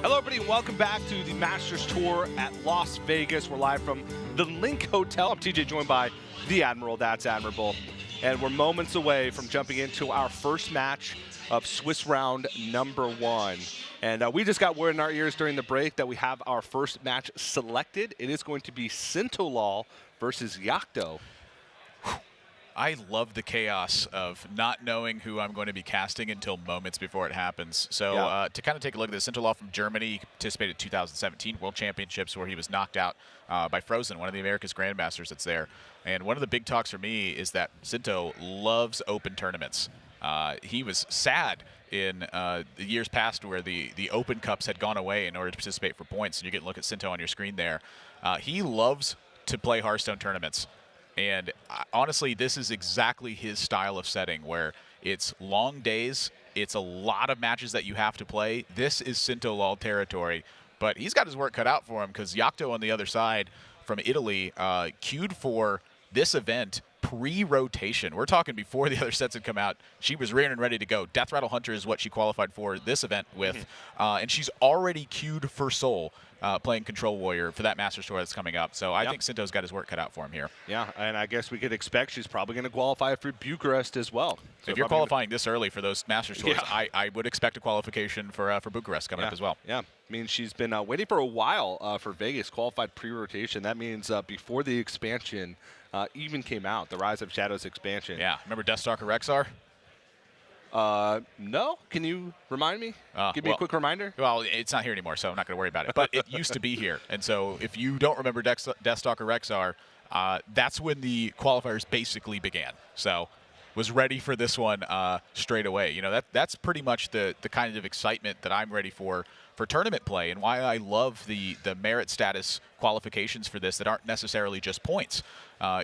Hello, everybody. Welcome back to the Masters Tour at Las Vegas. We're live from the Link Hotel. I'm TJ, joined by the Admiral. That's Admirable. And we're moments away from jumping into our first match of Swiss round number 1. And we just got word in our ears during the break that we have our first match selected. It is going to be Sintolol versus Yocto. I love the chaos of not knowing who I'm going to be casting until moments before it happens. So to kind of take a look at this, Sintolol from Germany, he participated in 2017 World Championships where he was knocked out by Frozen, one of the America's Grandmasters that's there. And one of the big talks for me is that Sinto loves open tournaments. He was sad in the years past where the Open Cups had gone away in order to participate for points. And you get a look at Sinto on your screen there. He loves to play Hearthstone tournaments. And honestly, this is exactly his style of setting, where it's long days, it's a lot of matches that you have to play. This is Sintolol territory, but he's got his work cut out for him because Yocto on the other side from Italy queued for this event pre-rotation. We're talking before the other sets had come out. She was rearing and ready to go. Death Rattle Hunter is what she qualified for this event with, and she's already queued for Seoul. Playing Control Warrior for that Masters Tour that's coming up. So I think Sinto's got his work cut out for him here. Yeah, and I guess we could expect she's probably going to qualify for Bucharest as well. So if you're qualifying this early for those Masters Tours, I would expect a qualification for Bucharest coming up as well. Yeah, I mean, she's been waiting for a while for Vegas, qualified pre-rotation. That means before the expansion even came out, the Rise of Shadows expansion. Yeah, remember Deathstalker Rexar? No. Can you remind me? Give me a quick reminder. Well, it's not here anymore, so I'm not going to worry about it. But it used to be here. And so if you don't remember Deathstalker Rexar, that's when the qualifiers basically began. So was ready for this one straight away. You know, that's pretty much the kind of excitement that I'm ready for tournament play, and why I love the merit status qualifications for this that aren't necessarily just points.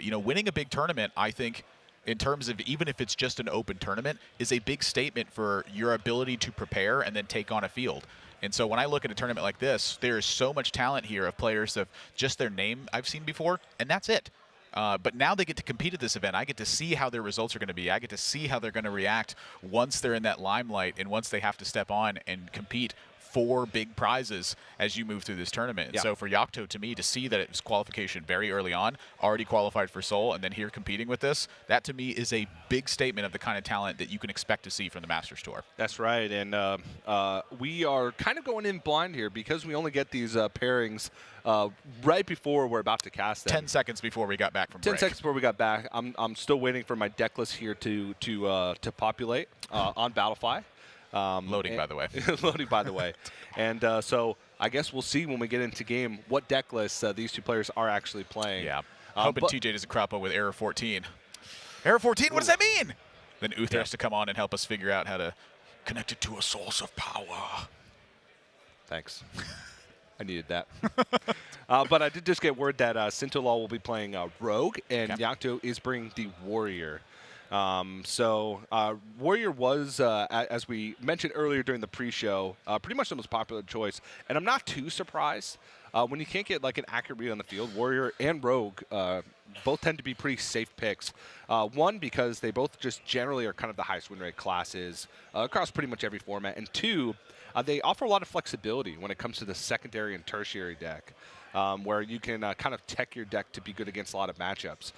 You know, winning a big tournament, I think, in terms of even if it's just an open tournament, is a big statement for your ability to prepare and then take on a field. And so when I look at a tournament like this, there is so much talent here of players of just their name I've seen before, and that's it. But now they get to compete at this event. I get to see how their results are going to be. I get to see how they're going to react once they're in that limelight and once they have to step on and compete for big prizes as you move through this tournament. And so for Yocto, to me, to see that it was qualification very early on, already qualified for Seoul, and then here competing with this, that to me is a big statement of the kind of talent that you can expect to see from the Masters Tour. That's right, and we are kind of going in blind here because we only get these pairings right before we're about to cast them. 10 seconds before we got back from break. 10 seconds before we got back. I'm still waiting for my deck list here to populate on Battlefy. Loading, by the way. Loading, by the way. And so I guess we'll see when we get into game what deck lists these two players are actually playing. Yeah. Hoping TJ doesn't crop up with Error 14. Error 14, what does that mean? Then Uther has to come on and help us figure out how to connect it to a source of power. Thanks. I needed that. But I did just get word that Sintolol will be playing Rogue, and Yocto is bringing the Warrior. Warrior was, as we mentioned earlier during the pre-show, pretty much the most popular choice. And I'm not too surprised. When you can't get like an accurate read on the field, Warrior and Rogue both tend to be pretty safe picks. One, because they both just generally are kind of the highest win rate classes across pretty much every format. And two, they offer a lot of flexibility when it comes to the secondary and tertiary deck. Where you can kind of tech your deck to be good against a lot of matchups.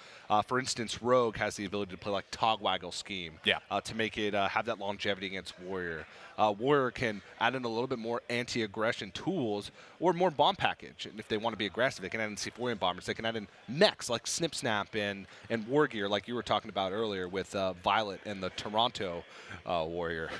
For instance, Rogue has the ability to play like Togwaggle Scheme to make it have that longevity against Warrior. Warrior can add in a little bit more anti-aggression tools or more bomb package. And if they want to be aggressive, they can add in C4 bombers. They can add in mechs like Snip Snap and War Gear like you were talking about earlier with Violet and the Toronto Warrior.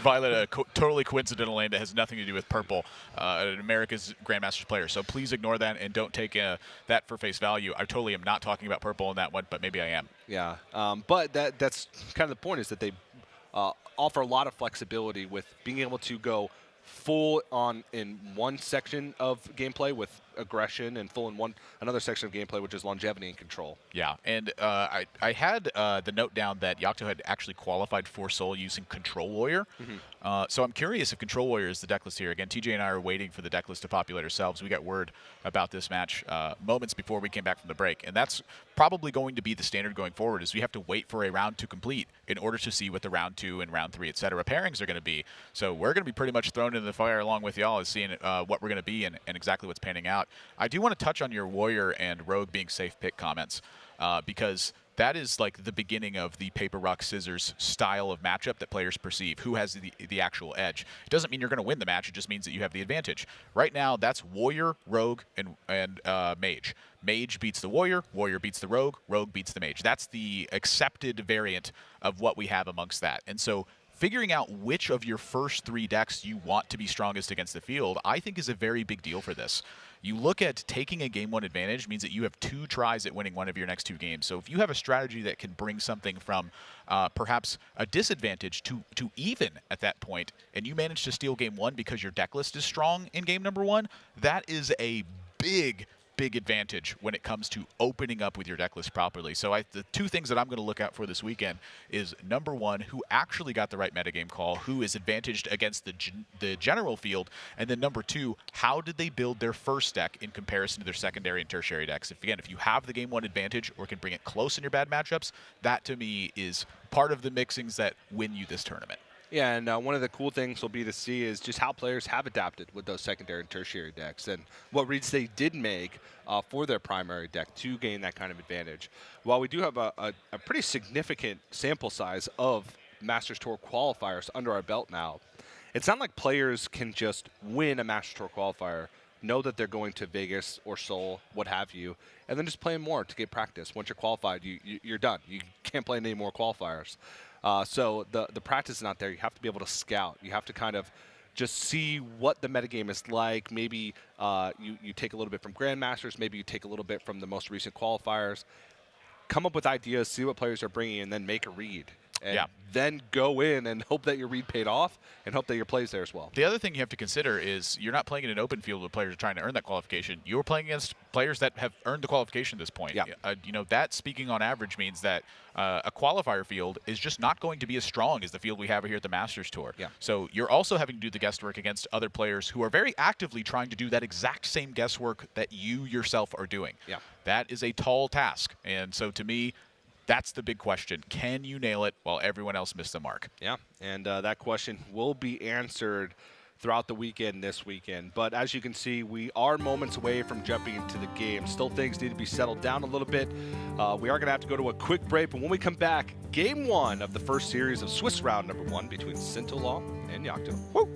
Violet, a totally coincidental name that has nothing to do with purple, an America's Grandmasters player. So please ignore that and don't take that for face value. I totally am not talking about purple in that one, but maybe I am. Yeah, but that's kind of the point, is that they offer a lot of flexibility with being able to go full on in one section of gameplay with aggression and full in another section of gameplay, which is longevity and control. Yeah, and I had the note down that Yocto had actually qualified for Soul using Control Warrior. So I'm curious if Control Warrior is the deck list here. Again, TJ and I are waiting for the deck list to populate ourselves. We got word about this match moments before we came back from the break, and that's probably going to be the standard going forward, is we have to wait for a round to complete in order to see what the round 2 and round 3, etc. pairings are going to be. So we're going to be pretty much thrown into the fire along with y'all as seeing what we're going to be and exactly what's panning out. I do want to touch on your Warrior and Rogue being safe pick comments because that is like the beginning of the paper, rock, scissors style of matchup that players perceive. Who has the actual edge? It doesn't mean you're going to win the match. It just means that you have the advantage. Right now, that's Warrior, Rogue, and Mage. Mage beats the Warrior, Warrior beats the Rogue, Rogue beats the Mage. That's the accepted variant of what we have amongst that. And so figuring out which of your first 3 decks you want to be strongest against the field, I think is a very big deal for this. You look at taking a game 1 advantage means that you have 2 tries at winning one of your next 2 games. So if you have a strategy that can bring something from perhaps a disadvantage to even at that point, and you manage to steal game 1 because your deck list is strong in game number 1, that is a big advantage when it comes to opening up with your deck list properly. So the 2 things that I'm going to look out for this weekend is, number 1, who actually got the right metagame call, who is advantaged against the general field, and then number 2, how did they build their first deck in comparison to their secondary and tertiary decks. If you have the game 1 advantage or can bring it close in your bad matchups, that to me is part of the mixings that win you this tournament. Yeah, and one of the cool things will be to see is just how players have adapted with those secondary and tertiary decks and what reads they did make for their primary deck to gain that kind of advantage. While we do have a pretty significant sample size of Masters Tour qualifiers under our belt now, it's not like players can just win a Masters Tour qualifier, know that they're going to Vegas or Seoul, what have you, and then just play more to get practice. Once you're qualified, you're done. You can't play any more qualifiers. So the practice is not there. You have to be able to scout. You have to kind of just see what the metagame is like. Maybe you take a little bit from Grandmasters. Maybe you take a little bit from the most recent qualifiers. Come up with ideas, see what players are bringing, and then make a read. And then go in and hope that your read paid off and hope that your play's there as well. The other thing you have to consider is you're not playing in an open field with players trying to earn that qualification. You're playing against players that have earned the qualification at this point. Yeah. That speaking on average means that a qualifier field is just not going to be as strong as the field we have here at the Masters Tour. Yeah. So you're also having to do the guesswork against other players who are very actively trying to do that exact same guesswork that you yourself are doing. Yeah. That is a tall task. And so to me, that's the big question. Can you nail it while everyone else missed the mark? Yeah, and that question will be answered throughout the weekend this weekend. But as you can see, we are moments away from jumping into the game. Still things need to be settled down a little bit. We are going to have to go to a quick break, but when we come back, game 1 of the first series of Swiss round number 1 between Sintolol and Yocto. Woo!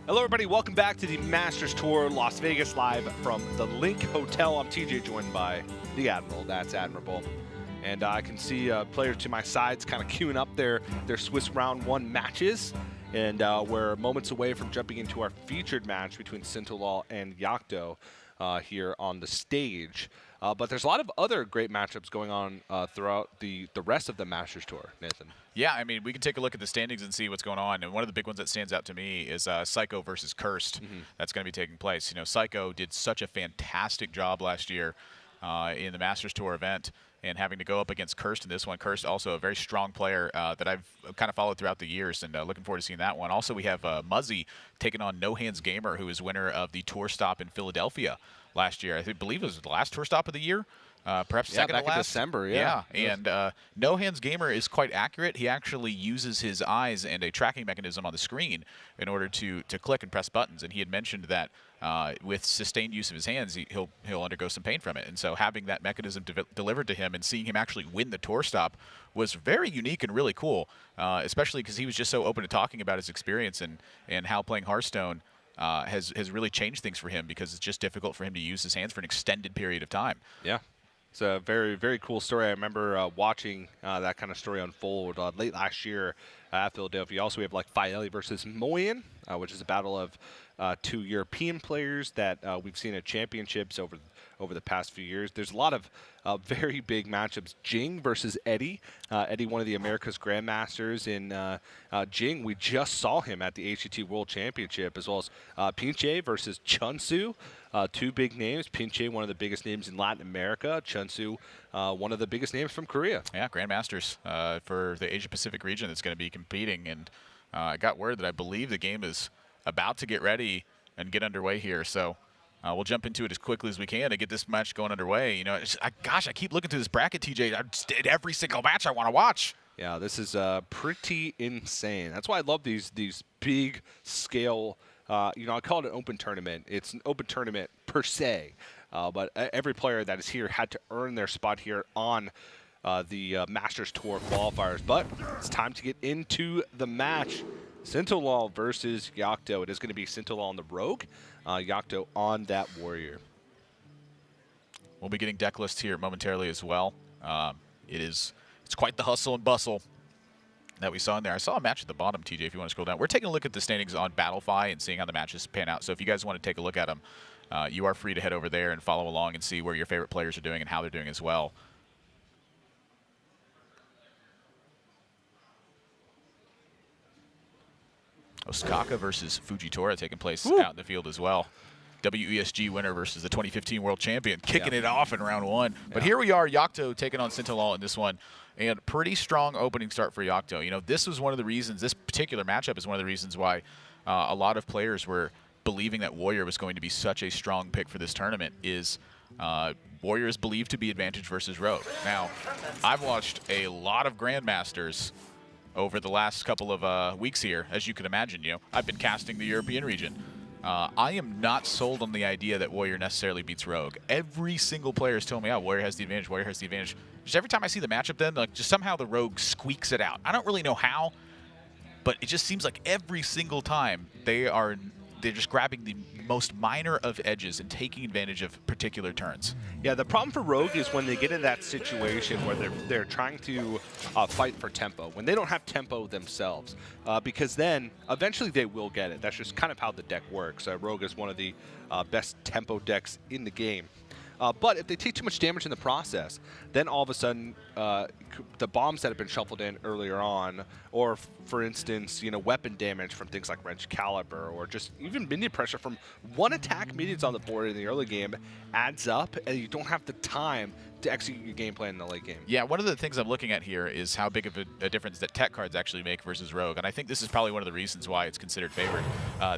Hello, everybody. Welcome back to the Masters Tour Las Vegas live from the Link Hotel. I'm TJ, joined by the Admiral. That's Admirable. And I can see players to my sides kind of queuing up their Swiss Round 1 matches. And we're moments away from jumping into our featured match between Sintolol and Yocto here on the stage. But there's a lot of other great matchups going on throughout the rest of the Masters Tour, Nathan. Yeah, I mean, we can take a look at the standings and see what's going on. And one of the big ones that stands out to me is Psycho versus Cursed. That's going to be taking place. You know, Psycho did such a fantastic job last year in the Masters Tour event, and having to go up against Cursed in this one. Cursed, also a very strong player that I've kind of followed throughout the years, and looking forward to seeing that one. Also, we have Muzzy taking on No Hands Gamer, who is winner of the tour stop in Philadelphia last year. I believe it was the last tour stop of the year. Perhaps second back to last. in December, yeah. And No Hands Gamer is quite accurate. He actually uses his eyes and a tracking mechanism on the screen in order to click and press buttons. And he had mentioned that with sustained use of his hands, he'll undergo some pain from it. And so having that mechanism delivered to him and seeing him actually win the tour stop was very unique and really cool, especially because he was just so open to talking about his experience and how playing Hearthstone has really changed things for him, because it's just difficult for him to use his hands for an extended period of time. Yeah. It's a very, very cool story. I remember watching that kind of story unfold late last year at Philadelphia. Also, we have like Faeli versus Moyen, which is a battle of two European players that we've seen at championships over the past few years. There's a lot of very big matchups. Jing versus Eddie. Eddie, one of the America's Grandmasters. In Jing, we just saw him at the HCT World Championship, as well as Pinche versus Chunsu. Two big names. Pinche, one of the biggest names in Latin America. Chunsu, one of the biggest names from Korea. Yeah, Grandmasters for the Asia-Pacific region that's going to be competing. And I got word that I believe the game is about to get ready and get underway here. So we'll jump into it as quickly as we can to get this match going underway. You know, gosh, I keep looking through this bracket, TJ. I just did every single match I want to watch. Yeah, this is pretty insane. That's why I love these big scale. You know, I call it an open tournament. It's an open tournament per se, but every player that is here had to earn their spot here on the Masters Tour qualifiers. But it's time to get into the match. Sintolol versus Yocto. It is going to be Sintolol on the Rogue, Yocto on that Warrior. We'll be getting deck lists here momentarily as well. It's quite the hustle and bustle that we saw in there. I saw a match at the bottom, TJ, if you want to scroll down. We're taking a look at the standings on Battlefy and seeing how the matches pan out. So if you guys want to take a look at them, you are free to head over there and follow along and see where your favorite players are doing and how they're doing as well. Osaka versus Fujitora taking place out in the field as well. WESG winner versus the 2015 world champion, kicking it off in round 1. But here we are, Yocto taking on Sintolol in this one. And pretty strong opening start for Yocto. You know, this was one of the reasons, this particular matchup is one of the reasons why a lot of players were believing that Warrior was going to be such a strong pick for this tournament, is Warrior is believed to be advantage versus Rogue. Now, I've watched a lot of Grandmasters over the last couple of weeks here. As you can imagine, you know, I've been casting the European region. I am not sold on the idea that Warrior necessarily beats Rogue. Every single player is telling me, oh, Warrior has the advantage, Warrior has the advantage. Just every time I see the matchup then, like, just somehow the Rogue squeaks it out. I don't really know how, but it just seems like every single time they're just grabbing the most minor of edges and taking advantage of particular turns. Yeah, the problem for Rogue is when they get in that situation where they're trying to fight for tempo, when they don't have tempo themselves, because then eventually they will get it. That's just kind of how the deck works. Rogue is one of the best tempo decks in the game. But if they take too much damage in the process, then all of a sudden the bombs that have been shuffled in earlier on, or for instance, you know, weapon damage from things like Wrench Caliber, or just even minion pressure from one attack minions on the board in the early game adds up, and you don't have the time to execute your game plan in the late game. Yeah, one of the things I'm looking at here is how big of a difference that tech cards actually make versus Rogue, and I think this is probably one of the reasons why it's considered favored.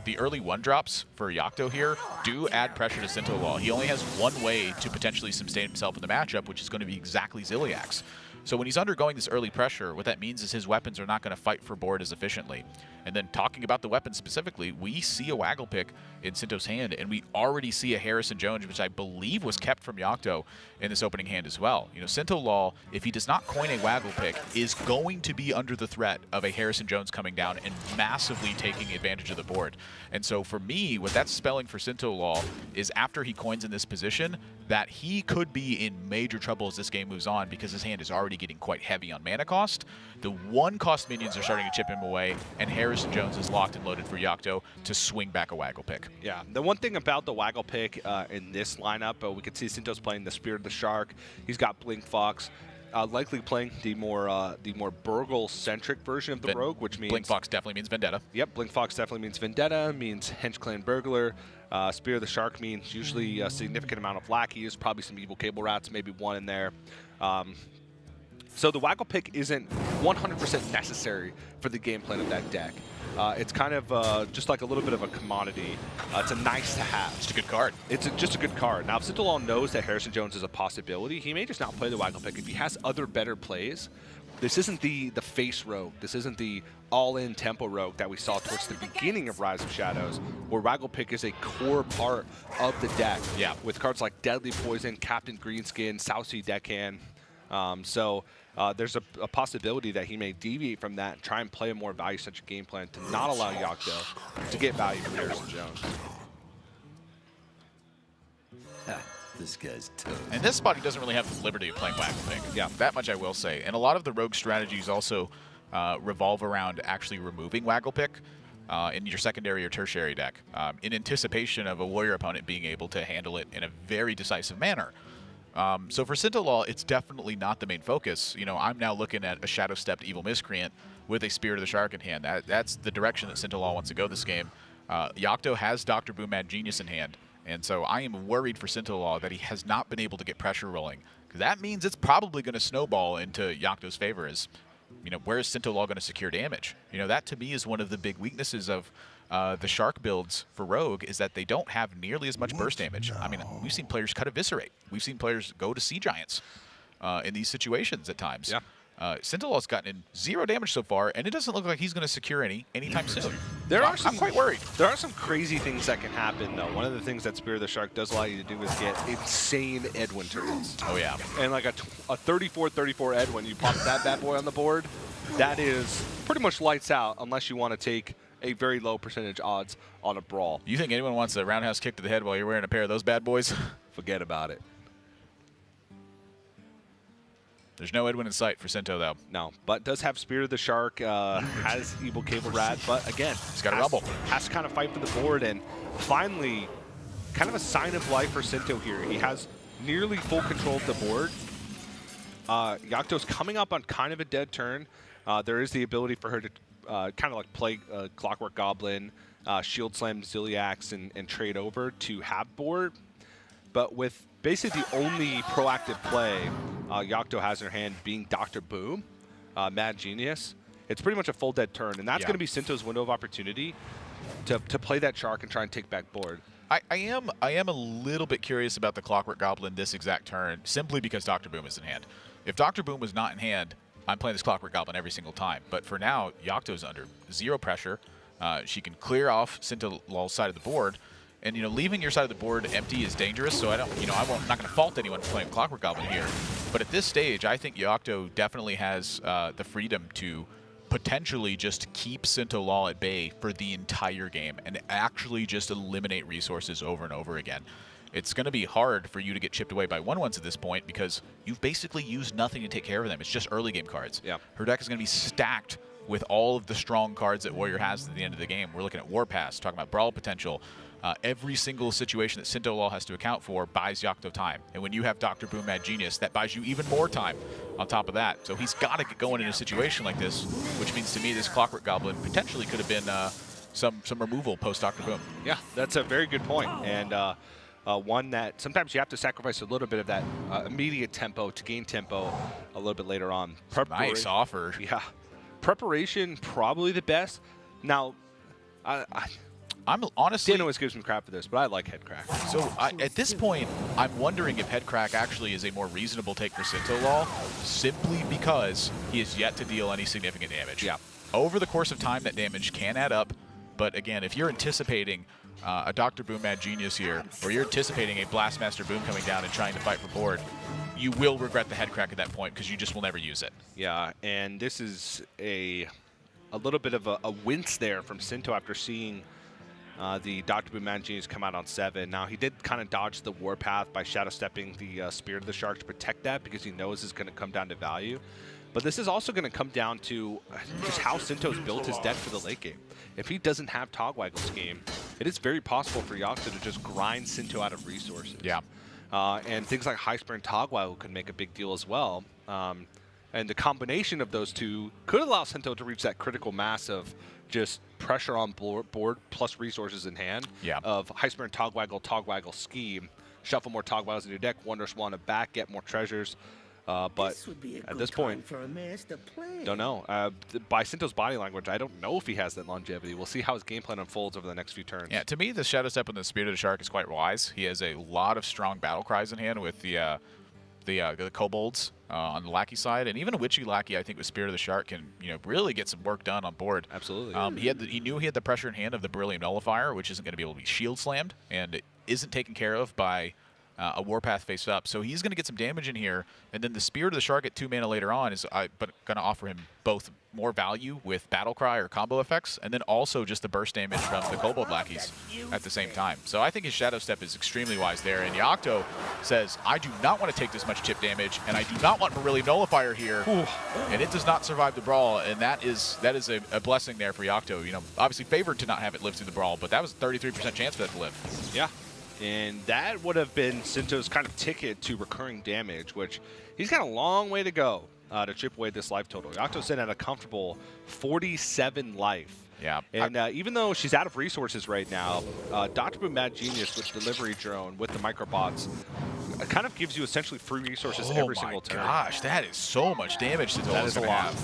The early 1-drops for Yocto here do add pressure to Sintolol. He only has one way to potentially sustain himself in the matchup, which is going to be exactly Ziliax. So when he's undergoing this early pressure, what that means is his weapons are not going to fight for board as efficiently. And then talking about the weapon specifically, we see a Waggle Pick in Sinto's hand, and we already see a Harrison Jones, which I believe was kept from Yocto in this opening hand as well. You know, Sintolol, if he does not coin a Waggle Pick, is going to be under the threat of a Harrison Jones coming down and massively taking advantage of the board. And so for me, what that's spelling for Sintolol is after he coins in this position, that he could be in major trouble as this game moves on because his hand is already getting quite heavy on mana cost. The 1-cost minions are starting to chip him away, and Harrison Jones is locked and loaded for Yocto to swing back a Waggle Pick. Yeah, the one thing about the Waggle Pick in this lineup, we can see Sinto's playing the Spirit of the Shark. He's got Blink Fox, likely playing the more Burgle-centric version of the Rogue, which means... Blink Fox definitely means Vendetta. Yep, Blink Fox definitely means Vendetta, means Hench Clan Burglar. Spirit of the Shark means usually a significant amount of lackeys, probably some Evil Cable Rats, maybe one in there. So the Waggle Pick isn't 100% necessary for the game plan of that deck. It's kind of just like a little bit of a commodity. It's a nice to have. Just a good card. It's just a good card. Now, if Sintolol knows that Harrison Jones is a possibility, he may just not play the Waggle Pick. If he has other better plays, this isn't the face rogue. This isn't the all-in tempo rogue that we saw towards the beginning of Rise of Shadows, where Waggle Pick is a core part of the deck. Yeah. With cards like Deadly Poison, Captain Greenskin, Southsea Deckhand. There's a possibility that he may deviate from that and try and play a more value-centric game plan to not allow Yocto to get value from Harrison Jones. This guy's tough. And this spot, he doesn't really have the liberty of playing Waggle Pick. Yeah. That much I will say. And a lot of the rogue strategies also revolve around actually removing Waggle Pick in your secondary or tertiary deck in anticipation of a warrior opponent being able to handle it in a very decisive manner. So for Sintolol, it's definitely not the main focus. You know, I'm now looking at a Shadow-stepped Evil Miscreant with a Spirit of the Shark in hand. That's the direction that Sintolol wants to go this game. Yocto has Dr. Boom Mad Genius in hand, and so I am worried for Sintolol that he has not been able to get pressure rolling, because that means it's probably going to snowball into Yocto's favor. As you know, where is Sintolol going to secure damage? You know, that to me is one of the big weaknesses of the Shark builds for Rogue, is that they don't have nearly as much burst damage. I mean, we've seen players cut Eviscerate. We've seen players go to Sea Giants in these situations at times. Yeah. Sintolol's gotten in 0 damage so far, and it doesn't look like he's going to secure anytime soon. I'm quite worried. There are some crazy things that can happen, though. One of the things that Spirit of the Shark does allow you to do is get insane Edwin turns. Oh, yeah. And like a 34-34 Edwin, you pop that bad boy on the board, that is pretty much lights out unless you want to take a very low percentage odds on a brawl. You think anyone wants a roundhouse kick to the head while you're wearing a pair of those bad boys? Forget about it. There's no Edwin in sight for Sinto, though. No, but does have Spirit of the Shark, has Evil Cable Rat, but again, he's got a rumble. Has to kind of fight for the board, and finally, kind of a sign of life for Sinto here. He has nearly full control of the board. Yocto's coming up on kind of a dead turn. There is the ability for her to kind of like play Clockwork Goblin, Shield Slam Ziliax, and trade over to have board. But with basically the only proactive play Yocto has in her hand being Dr. Boom, Mad Genius, it's pretty much a full dead turn. And that's going to be Sinto's window of opportunity to play that Shark and try and take back board. I am a little bit curious about the Clockwork Goblin this exact turn, simply because Dr. Boom is in hand. If Dr. Boom was not in hand, I'm playing this Clockwork Goblin every single time. But for now, Yocto's under 0 pressure. She can clear off Sintolol's side of the board. And, you know, leaving your side of the board empty is dangerous, so I'm not going to fault anyone for playing Clockwork Goblin here. But at this stage, I think Yocto definitely has the freedom to potentially just keep Sintolol at bay for the entire game and actually just eliminate resources over and over again. It's going to be hard for you to get chipped away by 1/1s at this point because you've basically used nothing to take care of them. It's just early game cards. Yeah. Her deck is going to be stacked with all of the strong cards that Warrior has at the end of the game. We're looking at Warpass, talking about Brawl potential. Every single situation that Sintolol has to account for buys Yocto time. And when you have Dr. Boom Mad Genius, that buys you even more time on top of that. So he's got to get going in a situation like this, which means to me this Clockwork Goblin potentially could have been some removal post Dr. Boom. Yeah, that's a very good point. And one that sometimes you have to sacrifice a little bit of that immediate tempo to gain tempo a little bit later on. Nice offer. Yeah. Preparation, probably the best. Now, I'm honestly... Dan always gives me crap for this, but I like Headcrack. So at this point, I'm wondering if Headcrack actually is a more reasonable take for Sintolol, simply because he is yet to deal any significant damage. Yeah. over the course of time, that damage can add up. But again, if you're anticipating a Dr. Boom Mad Genius here, or you're anticipating a Blastmaster Boom coming down and trying to fight for board, you will regret the head crack at that point because you just will never use it. Yeah, and this is a little bit of a wince there from Sinto after seeing the Dr. Boom Mad Genius come out on 7. Now, he did kind of dodge the Warpath by shadow stepping the Spirit of the Shark to protect that because he knows it's going to come down to value. But this is also going to come down to just how Sinto's built his deck for the late game. If he doesn't have Togwaggle's game, it is very possible for Yocto to just grind Sinto out of resources. Yeah. And things like High Spur and Togwaggle could make a big deal as well. And the combination of those two could allow Sinto to reach that critical mass of just pressure on board plus resources in hand of High Spur and Togwaggle scheme. Shuffle more Togwaggles in your deck, Wonder Swan it back, get more treasures. But at this point, don't know. By Sinto's body language, I don't know if he has that longevity. We'll see how his game plan unfolds over the next few turns. Yeah, to me, the Shadow Step on the Spirit of the Shark is quite wise. He has a lot of strong battle cries in hand with the kobolds on the Lackey side, and even a Witchy Lackey, I think, with Spirit of the Shark can really get some work done on board. Absolutely. He knew he had the pressure in hand of the Beryllium Nullifier, which isn't going to be able to be shield slammed, and it isn't taken care of by a Warpath face up. So he's going to get some damage in here, and then the Spirit of the Shark at 2 mana later on is going to offer him both more value with Battle Cry or combo effects, and then also just the burst damage from the Kobold Lackeys at the same time. So I think his Shadow Step is extremely wise there, and Yocto says, I do not want to take this much chip damage, and I do not want Beryllium Nullifier here, and it does not survive the Brawl, and that is a blessing there for Yocto. Obviously favored to not have it live through the Brawl, but that was a 33% chance for that to live. Yeah. And that would have been Sinto's kind of ticket to recurring damage, which he's got a long way to go to chip away this life total. Yocto's sitting at a comfortable 47 life. Yeah. And even though she's out of resources right now, Dr. Boom Mad Genius with Delivery Drone, with the microbots, kind of gives you essentially free resources every single turn. Oh my gosh, that is so much damage Sintolol is going to have.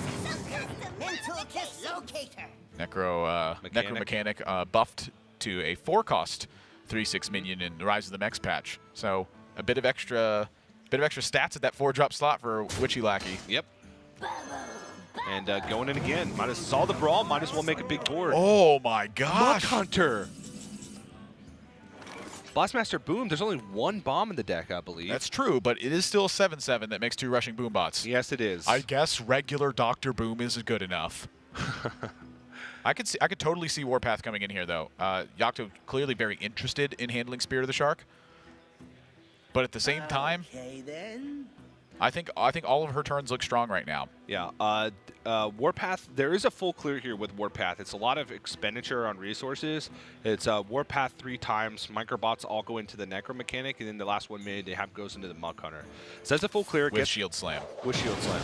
Necro Mechanic buffed to a 4-cost 3/6 minion in the Rise of the Mechs patch. So a bit of extra stats at that 4-drop slot for Witchy Lackey. Yep. And going in again. Saw the Brawl, might as well make a big board. Oh my gosh. Muck Hunter. Blastmaster Boom, there's only one bomb in the deck, I believe. That's true, but it is still a 7/7 that makes 2 rushing boom bots. Yes, it is. I guess regular Dr. Boom is good enough. I could totally see Warpath coming in here, though. Yocto clearly very interested in handling Spirit of the Shark, but at the same time, I think all of her turns look strong right now. Yeah. Warpath, there is a full clear here with Warpath. It's a lot of expenditure on resources. It's Warpath 3 times. Microbots all go into the Necro Mechanic, and then the last 1 minute they have goes into the Muck Hunter. So that's a full clear. With Shield Slam. With Shield Slam.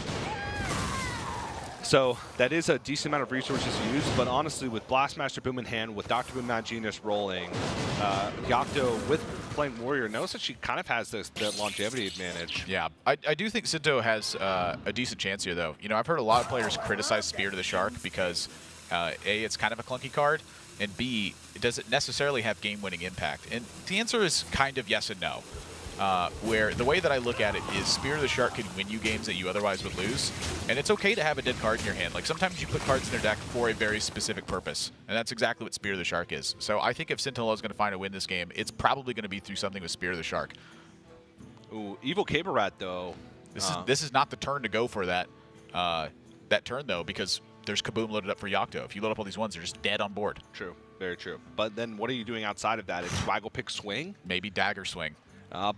So that is a decent amount of resources used, but honestly, with Blastmaster Boom in hand, with Dr. Boom Mad Genius rolling, Yocto with playing Warrior knows that she kind of has the longevity advantage. Yeah, I do think Sinto has a decent chance here, though. I've heard a lot of players criticize Spirit of the Shark because A, it's kind of a clunky card, and B, does it necessarily have game-winning impact? And the answer is kind of yes and no. Where the way that I look at it is Spirit of the Shark can win you games that you otherwise would lose, and it's okay to have a dead card in your hand. Like, sometimes you put cards in their deck for a very specific purpose, and that's exactly what Spirit of the Shark is. So I think if Sintolol is going to find a win this game, it's probably going to be through something with Spirit of the Shark. Ooh, Evil Caber Rat, though. This is not the turn to go for that turn, though, because there's Kaboom loaded up for Yocto. If you load up all these ones, they're just dead on board. True, very true. But then what are you doing outside of that? Is Swaggle Pick Swing? Maybe Dagger Swing.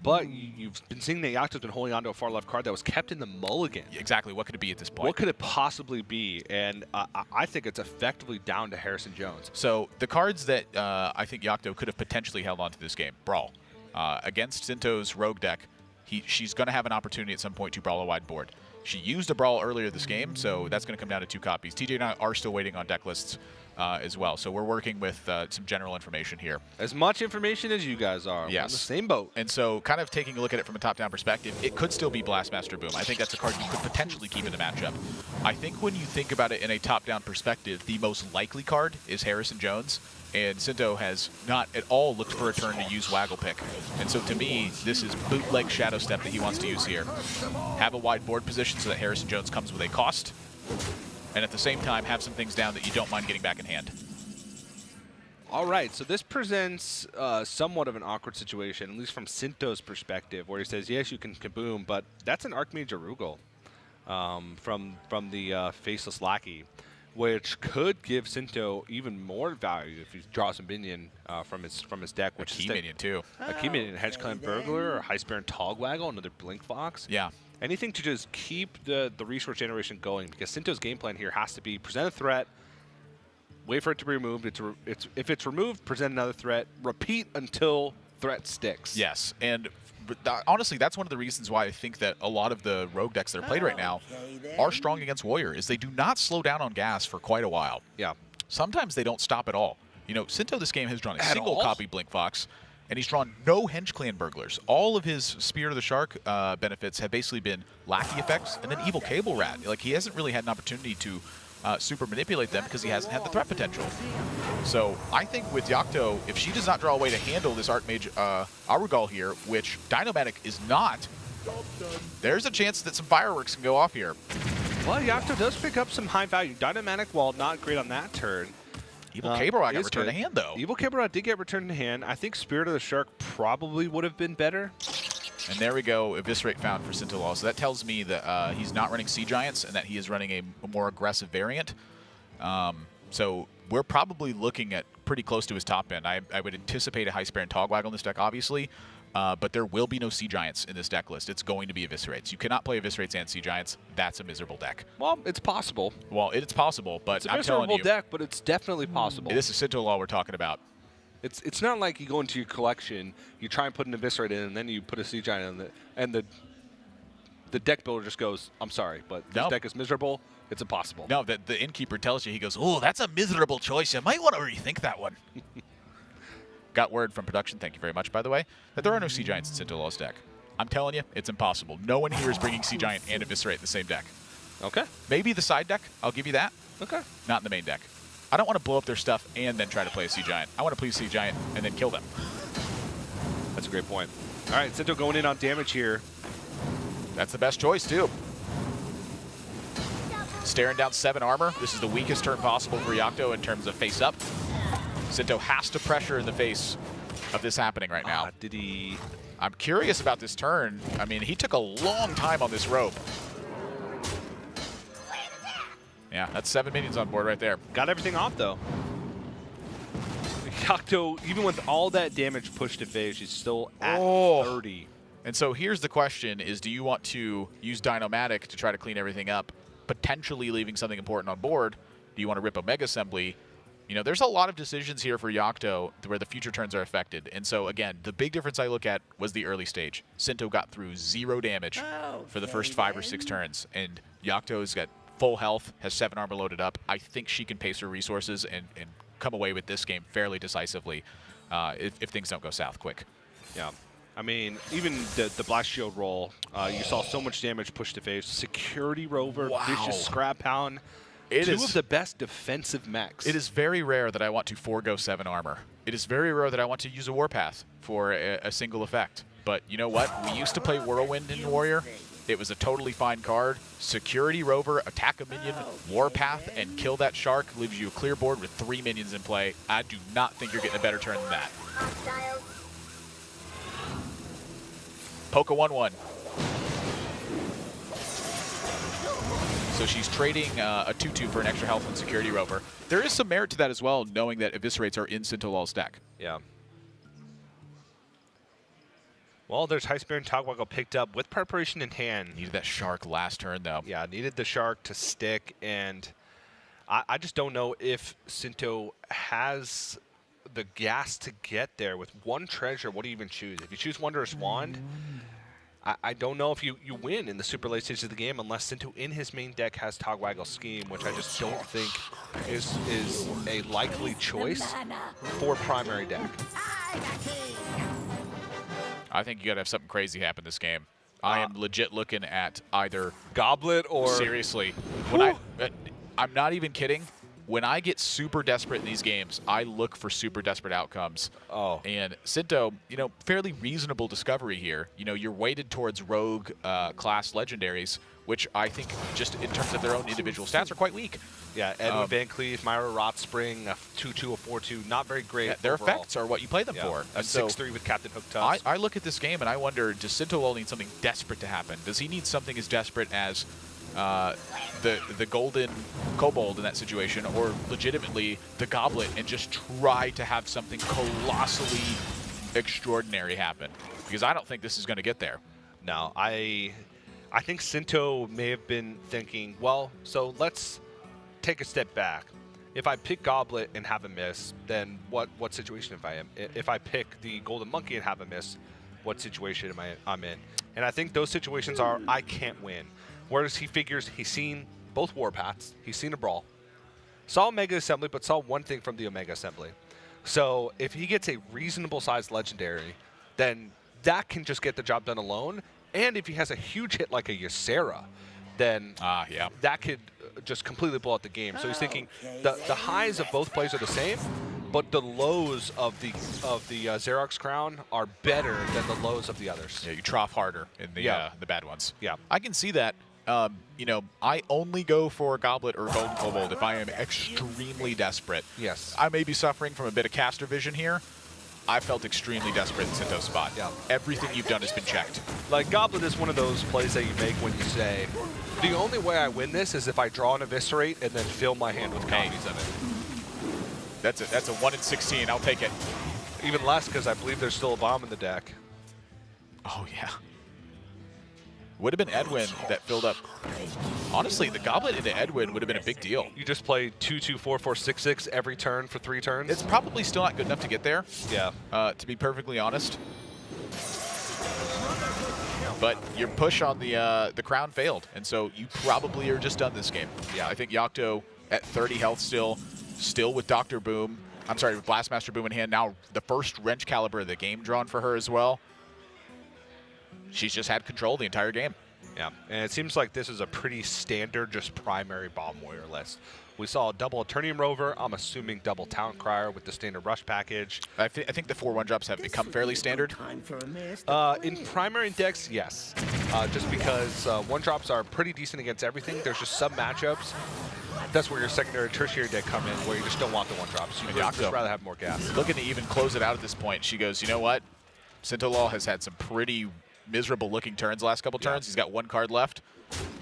But you've been seeing that Yocto's been holding onto a far left card that was kept in the mulligan. Exactly. What could it be at this point? What could it possibly be? And I think it's effectively down to Harrison Jones. So the cards that I think Yocto could have potentially held onto this game. Brawl. Against Sinto's Rogue deck, she's going to have an opportunity at some point to brawl a wide board. She used a Brawl earlier this game, so that's going to come down to 2 copies. TJ and I are still waiting on deck lists as well, so we're working with some general information here. As much information as you guys are. Yes. We're on the same boat. And so kind of taking a look at it from a top-down perspective, it could still be Blastmaster Boom. I think that's a card you could potentially keep in the matchup. I think when you think about it in a top-down perspective, the most likely card is Harrison Jones, and Sinto has not at all looked for a turn to use Waggle Pick. And so to me, this is bootleg Shadow Step that he wants to use here. Have a wide board position so that Harrison Jones comes with a cost, and at the same time have some things down that you don't mind getting back in hand. All right, so this presents somewhat of an awkward situation, at least from Sinto's perspective, where he says, yes, you can kaboom, but that's an Archmage Arugal from the Faceless Lackey, which could give Sinto even more value if he draws a minion from his deck, which is a key minion too. A key minion, Hedge Clan Burglar, or High Spear and Togwaggle, another Blink Fox. Yeah. Anything to just keep the resource generation going, because Sinto's game plan here has to be present a threat, wait for it to be removed. If it's removed, present another threat, repeat until threat sticks. Yes, and honestly, that's one of the reasons why I think that a lot of the rogue decks that are played right now are strong against Warrior, is they do not slow down on gas for quite a while. Yeah. Sometimes they don't stop at all. You know, Sinto this game has drawn a single copy Blink Fox, and he's drawn no Henge Clan Burglars. All of his Spear of the Shark benefits have basically been Lackey effects and then Evil Cable Rat. Like, he hasn't really had an opportunity to super manipulate them because he hasn't had the threat potential. So I think with Yocto, if she does not draw a way to handle this Archmage Arugal here, which Dynomatic is not, there's a chance that some fireworks can go off here. Well, Yocto does pick up some high value. Dynomatic, while not great on that turn. Evil Cable Rat got returned to hand, though. Evil Cable Rat did get returned to hand. I think Spirit of the Shark probably would have been better. And there we go, Eviscerate found for Sintolol. So that tells me that he's not running Sea Giants and that he is running a more aggressive variant. So we're probably looking at pretty close to his top end. I would anticipate a High Spear and Togwaggle in this deck, obviously, but there will be no Sea Giants in this deck list. It's going to be Eviscerates. You cannot play Eviscerates and Sea Giants. That's a miserable deck. Well, it's possible. Well, it's possible, but it's a I'm telling you. miserable deck, but it's definitely possible. This is Sintolol we're talking about. It's not like you go into your collection, you try and put an Eviscerate in, and then you put a Sea Giant in, and the deck builder just goes, I'm sorry, but this deck is miserable. It's impossible. No, the innkeeper tells you, he goes, oh, that's a miserable choice. You might want to rethink that one. Got word from production, thank you very much, by the way, that there are no Sea Giants in Sintolol's deck. I'm telling you, it's impossible. No one here is bringing Sea Giant and Eviscerate in the same deck. Okay. Maybe the side deck, I'll give you that. Okay. Not in the main deck. I don't want to blow up their stuff and then try to play a Sea Giant. I want to play a Sea Giant and then kill them. That's a great point. All right, Sinto going in on damage here. That's the best choice, too. Staring down 7 armor. This is the weakest turn possible for Yocto in terms of face up. Sinto has to pressure in the face of this happening right now. Did he? I'm curious about this turn. I mean, he took a long time on this rope. Yeah, that's 7 minions on board right there. Got everything off, though. Yocto, even with all that damage pushed to phase, she's still at 30. And so here's the question is, do you want to use Dynomatic to try to clean everything up, potentially leaving something important on board? Do you want to rip a Mega Assembly? You know, there's a lot of decisions here for Yocto where the future turns are affected. And so, again, the big difference I look at was the early stage. Sinto got through 0 damage for the first 5 or 6 turns. And Yocto's got full health, has 7 armor loaded up. I think she can pace her resources and come away with this game fairly decisively if things don't go south quick. Yeah. I mean, even the Blast Shield roll, you saw so much damage pushed to phase. Security Rover, Vicious Scrap Hound. Two of the best defensive mechs. It is very rare that I want to forego 7 armor. It is very rare that I want to use a Warpath for a single effect. But you know what? We used to play Whirlwind in Warrior. It was a totally fine card. Security Rover, attack a minion, Warpath, and kill that shark. Leaves you a clear board with 3 minions in play. I do not think you're getting a better turn than that. Poke a 1/1. So she's trading a 2/2 for an extra health and Security Rover. There is some merit to that as well, knowing that Eviscerates are in Sintolol's deck. Yeah. Well, there's High Spear and Togwaggle picked up with preparation in hand. Needed that shark last turn, though. Yeah, needed the shark to stick, and I just don't know if Sinto has the gas to get there. With 1 treasure, what do you even choose? If you choose Wondrous Wand, I don't know if you win in the super late stage of the game unless Sinto in his main deck has Togwaggle Scheme, which I just don't think is a likely choice for primary deck. I think you got to have something crazy happen this game. I am legit looking at either Goblet or seriously. When I'm not even kidding. When I get super desperate in these games, I look for super desperate outcomes. Oh. And Sinto, you know, fairly reasonable discovery here. You know, you're weighted towards rogue class legendaries which I think just in terms of their own individual stats are quite weak. Yeah, Edwin Van Cleef, Myra Rotspring, a 2-2, a 4-2, not very great. Yeah, their overall. effects are what you play them for. A And so 6-3 with Captain Hook Tubbs. I look at this game and I wonder, does Sintolol need something desperate to happen? Does he need something as desperate as the golden kobold in that situation, or legitimately the goblet, and just try to have something colossally extraordinary happen? Because I don't think this is going to get there. No, I think Sinto may have been thinking, well, so let's take a step back. If I pick Goblet and have a miss, then what situation am I in? If I pick the Golden Monkey and have a miss, what situation I'm in? And I think those situations are I can't win. Whereas he figures he's seen both Warpaths, he's seen a Brawl, saw Omega Assembly, but saw one thing from the Omega Assembly. So if he gets a reasonable sized Legendary, then that can just get the job done alone. And if he has a huge hit like a Ysera, then that could just completely blow out the game. So he's thinking the highs of both plays are the same, but the lows of the Xerox Crown are better than the lows of the others. Yeah, you trough harder in the bad ones. Yeah, I can see that. You know, I only go for Goblet or Golden Kobold if I am extremely desperate. Yes. I may be suffering from a bit of caster vision here. I felt extremely desperate in Sinto's spot. Yeah. Everything you've done has been checked. Like, Goblet is one of those plays that you make when you say, the only way I win this is if I draw an Eviscerate and then fill my hand with copies of it. That's a 1 in 16. I'll take it. Even less because I believe there's still a bomb in the deck. Oh, yeah. Would have been Edwin that filled up. Honestly, the Goblet into Edwin would have been a big deal. You just play 2-2, 4-4, 6-6 every turn for 3 turns? It's probably still not good enough to get there. Yeah. To be perfectly honest. But your push on the crown failed, and so you probably are just done this game. Yeah, I think Yocto at 30 health still with Dr. Boom. I'm sorry, with Blastmaster Boom in hand. Now the first Wrench Caliber of the game drawn for her as well. She's just had control the entire game. Yeah, and it seems like this is a pretty standard, just primary Bomb Warrior list. We saw a double Eternium Rover. I'm assuming double Talent Crier with the standard Rush package. I think the 4 1-drops have become fairly standard. In primary decks, yes. Just because 1-drops are pretty decent against everything. There's just some matchups. That's where your secondary, tertiary deck come in, where you just don't want the 1-drops. You'd just rather have more gas. Looking to even close it out at this point. She goes, you know what? Sintolol has had some pretty miserable looking turns the last couple turns. He's got 1 card left.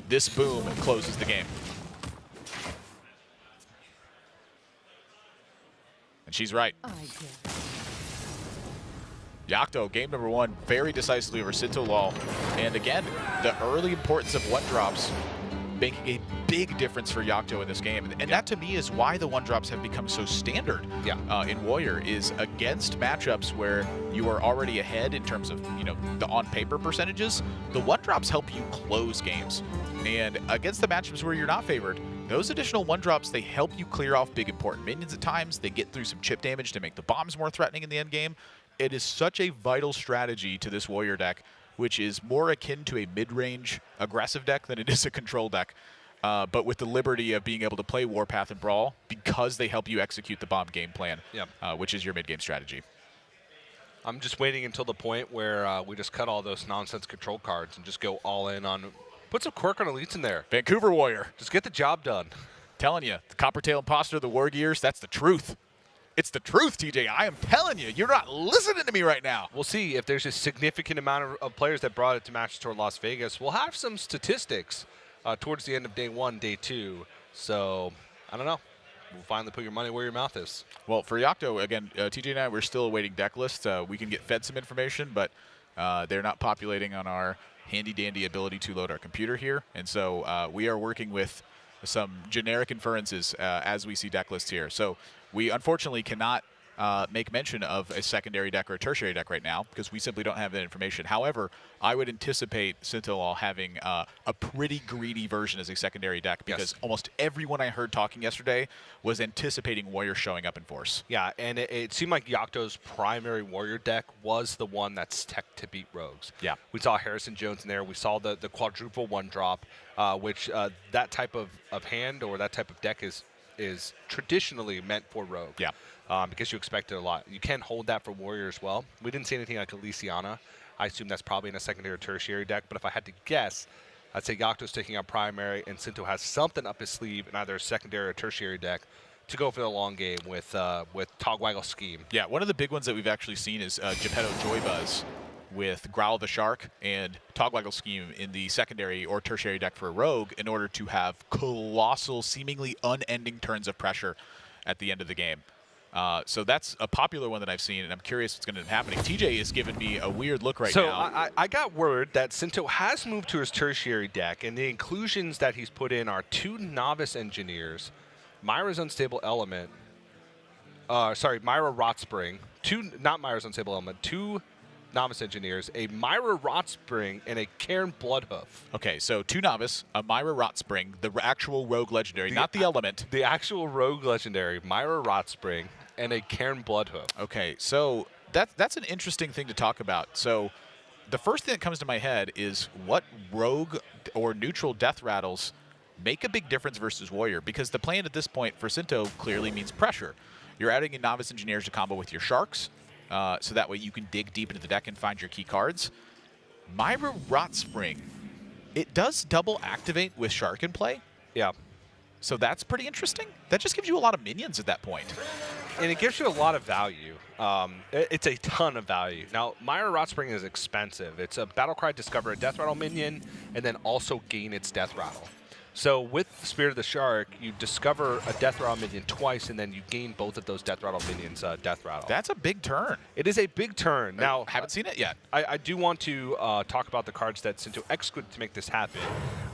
This boom closes the game. And she's right. Yocto, game number 1, very decisively over Sintolol. And again, the early importance of 1-drops making a big difference for Yocto in this game. And that to me is why the 1-drops have become so standard in Warrior, is against matchups where you are already ahead in terms of, you know, the on-paper percentages. The 1-drops help you close games. And against the matchups where you're not favored, those additional 1-drops, they help you clear off big important minions at times. They get through some chip damage to make the bombs more threatening in the end game. It is such a vital strategy to this Warrior deck, which is more akin to a mid-range aggressive deck than it is a control deck. But with the liberty of being able to play Warpath and Brawl because they help you execute the bomb game plan, which is your mid-game strategy. I'm just waiting until the point where we just cut all those nonsense control cards and just go all in on... Put some Quirk on Elites in there. Vancouver Warrior. Just get the job done. Telling you, the Coppertail Imposter, the War Gears, that's the truth. It's the truth, TJ. I am telling you. You're not listening to me right now. We'll see if there's a significant amount of players that brought it to Matches Tour Las Vegas. We'll have some statistics towards the end of day 1, day 2. So, I don't know. We'll finally put your money where your mouth is. Well, for Yocto, again, TJ and I, we're still awaiting deck lists. We can get fed some information, but they're not populating on our handy-dandy ability to load our computer here. And so we are working with some generic inferences as we see deck lists here. So we unfortunately cannot make mention of a secondary deck or a tertiary deck right now because we simply don't have that information. However, I would anticipate Sintolol having a pretty greedy version as a secondary deck because almost everyone I heard talking yesterday was anticipating Warrior showing up in force. Yeah, and it seemed like Yocto's primary Warrior deck was the one that's tech to beat Rogues. Yeah. We saw Harrison Jones in there. We saw the quadruple 1-drop, which that type of hand or that type of deck is traditionally meant for Rogue. Yeah. Because you expect it a lot. You can hold that for Warrior as well. We didn't see anything like Elysiana. I assume that's probably in a secondary or tertiary deck, but if I had to guess, I'd say Yocto's taking out primary, and Sinto has something up his sleeve in either a secondary or tertiary deck to go for the long game with Togwaggle Scheme. Yeah, one of the big ones that we've actually seen is Geppetto Joybuzz with Growl the Shark and Togwaggle Scheme in the secondary or tertiary deck for a Rogue in order to have colossal, seemingly unending turns of pressure at the end of the game. So that's a popular one that I've seen, and I'm curious what's going to end up happening. TJ is giving me a weird look right now. So I got word that Sinto has moved to his tertiary deck, and the inclusions that he's put in are 2 Novice Engineers, Myra's Unstable Element, Myra Rotspring, not Myra's Unstable Element, 2 Novice Engineers, a Myra Rotspring, and a Cairn Bloodhoof. Okay, so 2 Novice, a Myra Rotspring, the actual Rogue Legendary, not the Element. The actual Rogue Legendary, Myra Rotspring, and a Cairn Bloodhoof. Okay, so that's an interesting thing to talk about. So the first thing that comes to my head is what Rogue or neutral Death Rattles make a big difference versus Warrior, because the plan at this point for Sinto clearly means pressure. You're adding in Novice Engineers to combo with your Sharks, so that way you can dig deep into the deck and find your key cards. Myra Rotspring, it does double activate with Shark in play. Yeah. So that's pretty interesting. That just gives you a lot of minions at that point. And it gives you a lot of value. It's a ton of value. Now, Myra Rotspring is expensive. It's a Battlecry, discover a Death Rattle minion, and then also gain its Death Rattle. So with Spirit of the Shark, you discover a Death Rattle minion twice, and then you gain both of those Death Rattle minions Death Rattle. That's a big turn. It is a big turn. Now, haven't seen it yet. I do want to talk about the cards that Sinto executed to make this happen.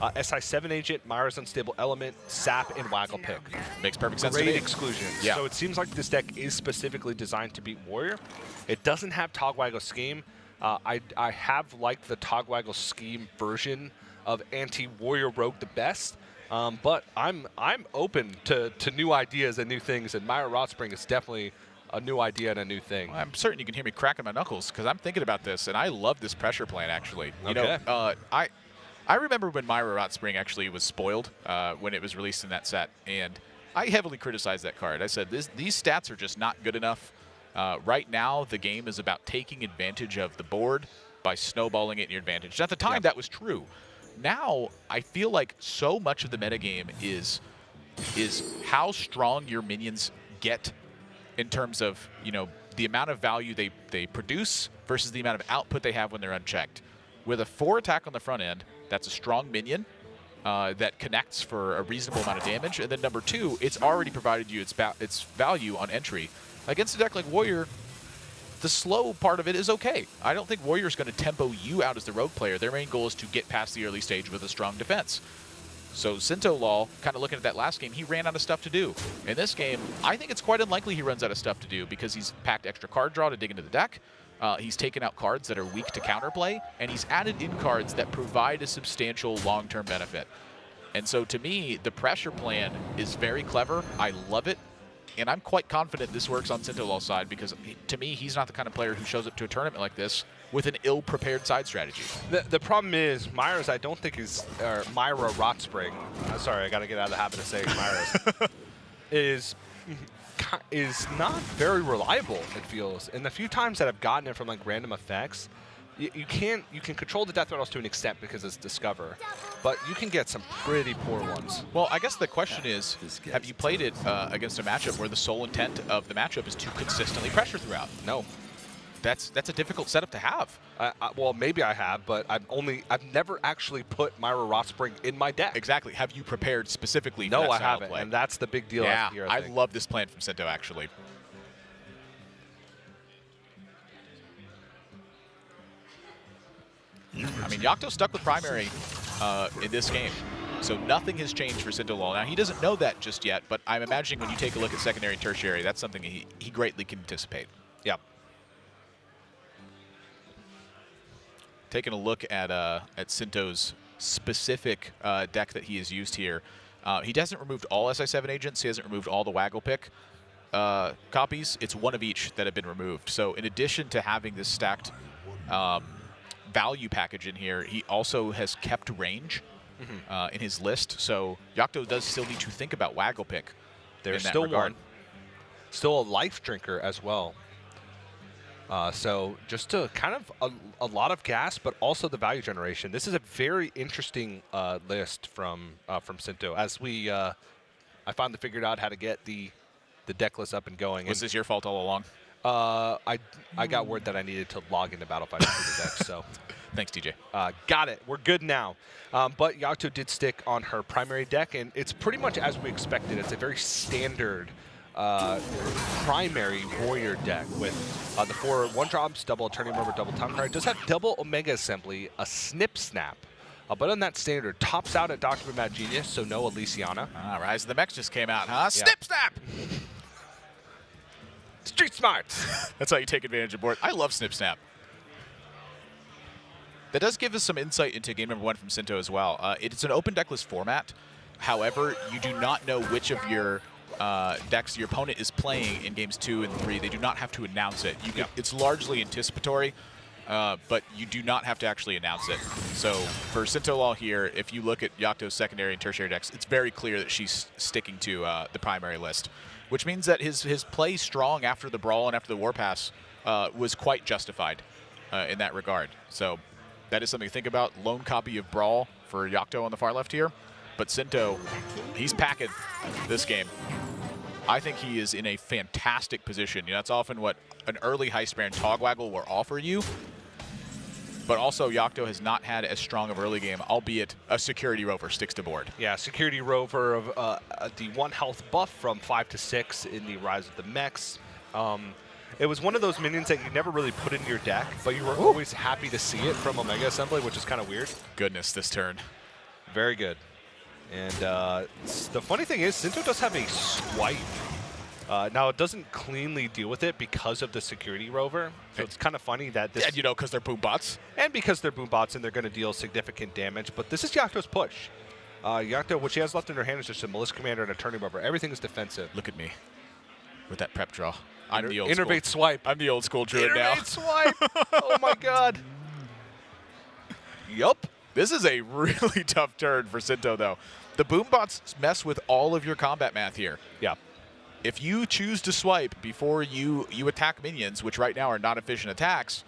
SI7 Agent, Myra's Unstable Element, Sap, and Waggle Pick. Makes perfect sense to Great me. exclusions. Yeah. So it seems like this deck is specifically designed to beat Warrior. It doesn't have Togwaggle Scheme. I have liked the Togwaggle Scheme version of anti-Warrior Rogue the best. But I'm open to new ideas and new things, and Myra Rotspring is definitely a new idea and a new thing. Well, I'm certain you can hear me cracking my knuckles because I'm thinking about this, and I love this pressure plan, actually. You Okay. know, I remember when Myra Rotspring actually was spoiled when it was released in that set, and I heavily criticized that card. I said, these stats are just not good enough. Right now, the game is about taking advantage of the board by snowballing it in your advantage. At the time, that was true. Now, I feel like so much of the metagame is how strong your minions get in terms of, you know, the amount of value they produce versus the amount of output they have when they're unchecked. With a 4 attack on the front end, that's a strong minion that connects for a reasonable amount of damage. And then number 2, it's already provided you its value on entry. Against a deck like Warrior, the slow part of it is okay. I don't think Warrior's going to tempo you out as the rogue player. Their main goal is to get past the early stage with a strong defense. So Sintolol, kind of looking at that last game, he ran out of stuff to do. In this game, I think it's quite unlikely he runs out of stuff to do because he's packed extra card draw to dig into the deck. He's taken out cards that are weak to counterplay, and he's added in cards that provide a substantial long-term benefit. And so to me, the pressure plan is very clever. I love it. And I'm quite confident this works on Sintolol's side because, to me, he's not the kind of player who shows up to a tournament like this with an ill-prepared side strategy. The problem is, Myra's, I don't think is, or Myra Rotspring, sorry, I got to get out of the habit of saying Myra's, is not very reliable, it feels. And the few times that I've gotten it from like random effects, you can control the Death Rattles to an extent because it's Discover, but you can get some pretty poor ones. Well, I guess the question is, have you played it against a matchup where the sole intent of the matchup is to consistently pressure throughout? No. That's a difficult setup to have. Well, maybe I have, but I've never actually put Myra Rotspring in my deck. Exactly. Have you prepared specifically for No, that I style of haven't, play? and that's the big deal Yeah, here, I think. love this plan from Sinto, actually. I mean, Yocto stuck with primary in this game, so nothing has changed for Sintolol. Now, he doesn't know that just yet, but I'm imagining when you take a look at secondary and tertiary, that's something he greatly can anticipate. Yep. Taking a look at Sinto's specific deck that he has used here, he hasn't removed all SI7 agents. He hasn't removed all the Waggle Pick copies. It's one of each that have been removed. So in addition to having this stacked value package in here, he also has kept range in his list. So Yocto does still need to think about Waggle Pick. There's in that still regard. one. Still a life drinker as well. So just to kind of a lot of gas, but also the value generation. This is a very interesting list from Sinto. As we, I finally figured out how to get the deck list up and going. Was this your fault all along? I got word that I needed to log into Battlefield for the deck, so. Thanks, TJ. Got it. We're good now. But Yocto did stick on her primary deck, and it's pretty much as we expected. It's a very standard primary warrior deck with the 4 1-drops, double Eternium Rover, double Time Card. It does have double Omega Assembly, a Snip Snap. But on that standard, tops out at Dr. Mad Genius, so no Elysiana. Rise of the Mechs just came out, huh? Yeah. Snip Snap! Street smart. That's how you take advantage of board. I love Snip Snap. That does give us some insight into game number 1 from Sinto as well. It's an open decklist format. However, you do not know which of your decks your opponent is playing in games 2 and 3. They do not have to announce it. It's largely anticipatory, but you do not have to actually announce it. So for Sintolol here, if you look at Yocto's secondary and tertiary decks, it's very clear that she's sticking to the primary list, which means that his play strong after the Brawl and after the Warpass was quite justified in that regard. So that is something to think about. Lone copy of Brawl for Yocto on the far left here. But Sinto, he's packing this game. I think he is in a fantastic position. You know, that's often what an early Heistbrand Togwaggle will offer you. But also, Yocto has not had as strong of early game, albeit a Security Rover sticks to board. Yeah, Security Rover of the 1 health buff from 5 to 6 in the Rise of the Mechs. It was one of those minions that you never really put in your deck, but you were always happy to see it from Omega Assembly, which is kind of weird. Goodness, this turn. Very good. And the funny thing is, Sinto does have a swipe. Now, it doesn't cleanly deal with it because of the Security Rover. So it's kind of funny that this... Yeah, you know, because they're boom bots. And because they're boom bots and they're going to deal significant damage. But this is Yocto's push. Yocto, what she has left in her hand is just a Militia Commander and a Eternium Rover. Everything is defensive. Look at me with that prep draw. I'm the old Innervate school. Swipe. I'm the old school druid now. Innervate Swipe. Oh, my God. Yup. This is a really tough turn for Sinto, though. The boom bots mess with all of your combat math here. Yeah. If you choose to swipe before you attack minions, which right now are not efficient attacks,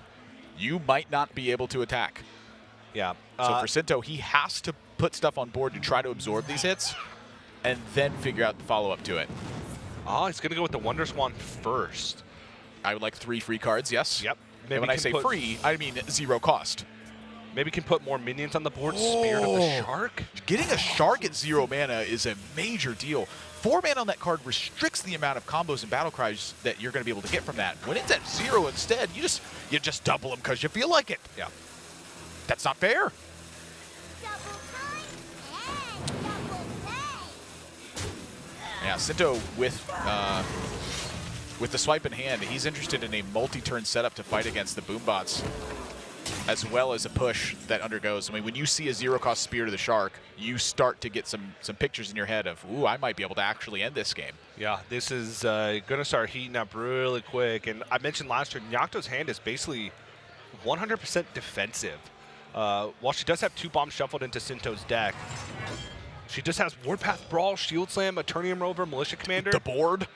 you might not be able to attack. Yeah. So for Sinto, he has to put stuff on board to try to absorb these hits and then figure out the follow-up to it. Oh, he's going to go with the Wonder Swan first. I would like 3 free cards, yes. Yep. And when I say free, I mean 0 cost. Maybe can put more minions on the board. Spirit of the Shark. Getting a Shark at 0 mana is a major deal. 4 mana on that card restricts the amount of combos and battle cries that you're going to be able to get from that. When it's at 0 instead, you just double them because you feel like it. Yeah. That's not fair. Yeah, Sinto with the swipe in hand, he's interested in a multi-turn setup to fight against the boom bots, as well as a push that undergoes. I mean, when you see a 0-cost Spear to the Shark, you start to get some pictures in your head of, ooh, I might be able to actually end this game. Yeah, this is going to start heating up really quick. And I mentioned last turn, Yocto's hand is basically 100% defensive. While she does have 2 bombs shuffled into Sinto's deck, she just has Warpath Brawl, Shield Slam, Eternium Rover, Militia Commander. The board?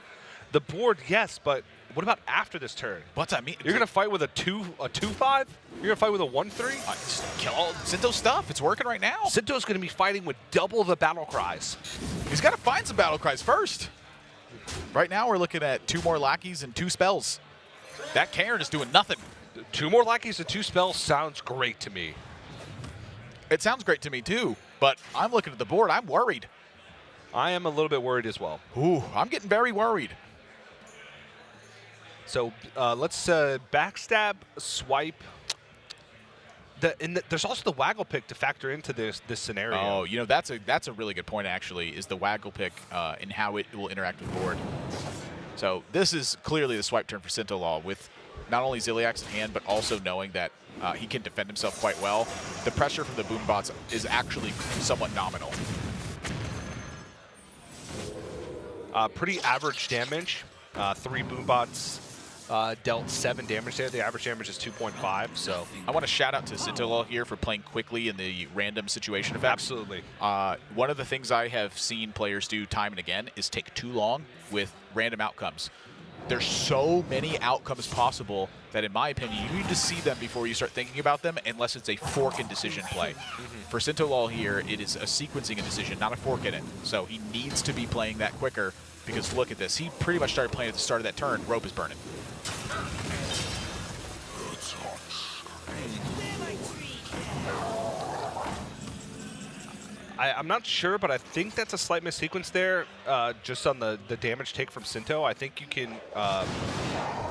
The board, yes, but what about after this turn? What's that mean? You're going to fight with a 2-5? You're going to fight with a 1-3? Just kill all Sinto's stuff. It's working right now. Sinto's going to be fighting with double the battle cries. He's got to find some battle cries first. Right now, we're looking at 2 more lackeys and 2 spells. That Cairn is doing nothing. 2 more lackeys and 2 spells sounds great to me. It sounds great to me, too. But I'm looking at the board. I'm worried. I am a little bit worried as well. Ooh, I'm getting very worried. So let's backstab, swipe. There's also the waggle pick to factor into this scenario. Oh, you know, that's a really good point, actually, is the waggle pick and how it will interact with board. So this is clearly the swipe turn for Sintolol with not only Ziliax in hand, but also knowing that he can defend himself quite well. The pressure from the boom bots is actually somewhat nominal. Pretty average damage. 3 boom bots dealt 7 damage there. The average damage is 2.5. So I want to shout out to Sintolol here for playing quickly in the random situation effect. Absolutely. One of the things I have seen players do time and again is take too long with random outcomes. there's so many outcomes possible that, in my opinion, you need to see them before you start thinking about them, unless it's a fork and decision play. For Sintolol here, it is a sequencing a decision, not a fork in it. So he needs to be playing that quicker, because look at this. He pretty much started playing at the start of that turn. Rope is burning. I'm not sure, but I think that's a slight missequence there, just on the damage take from Sinto. I think you can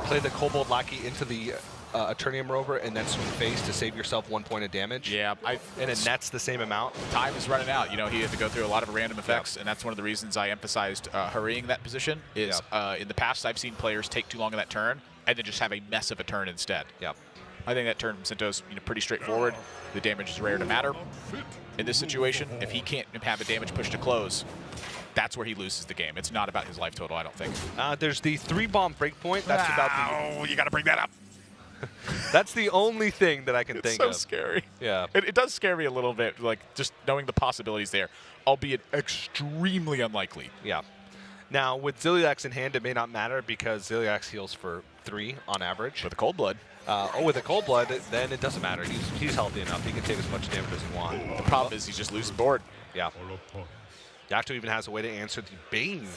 play the Kobold Lackey into the Eternium Rover and then swing face to save yourself 1 point of damage. Yeah, and it nets the same amount. Time is running out. You know, he had to go through a lot of random effects, and that's one of the reasons I emphasized hurrying that position. Is in the past I've seen players take too long in that turn and then just have a mess of a turn instead. Yep. I think that turn from Sinto's pretty straightforward. The damage is rare to matter. In this situation, if he can't have a damage push to close, that's where he loses the game. It's not about his life total, I don't think. There's the 3-bomb breakpoint. That's about the... Oh, you got to bring that up. That's the only thing that I can think of. It's so scary. Yeah. It does scare me a little bit, like just knowing the possibilities there, albeit extremely unlikely. Yeah. Now, with Ziliax in hand, it may not matter because Ziliax heals for 3 on average. With a cold blood. With a cold blood, then it doesn't matter. He's healthy enough. He can take as much damage as he wants. The problem is he's just losing board. Yeah. Yocto even has a way to answer the Bane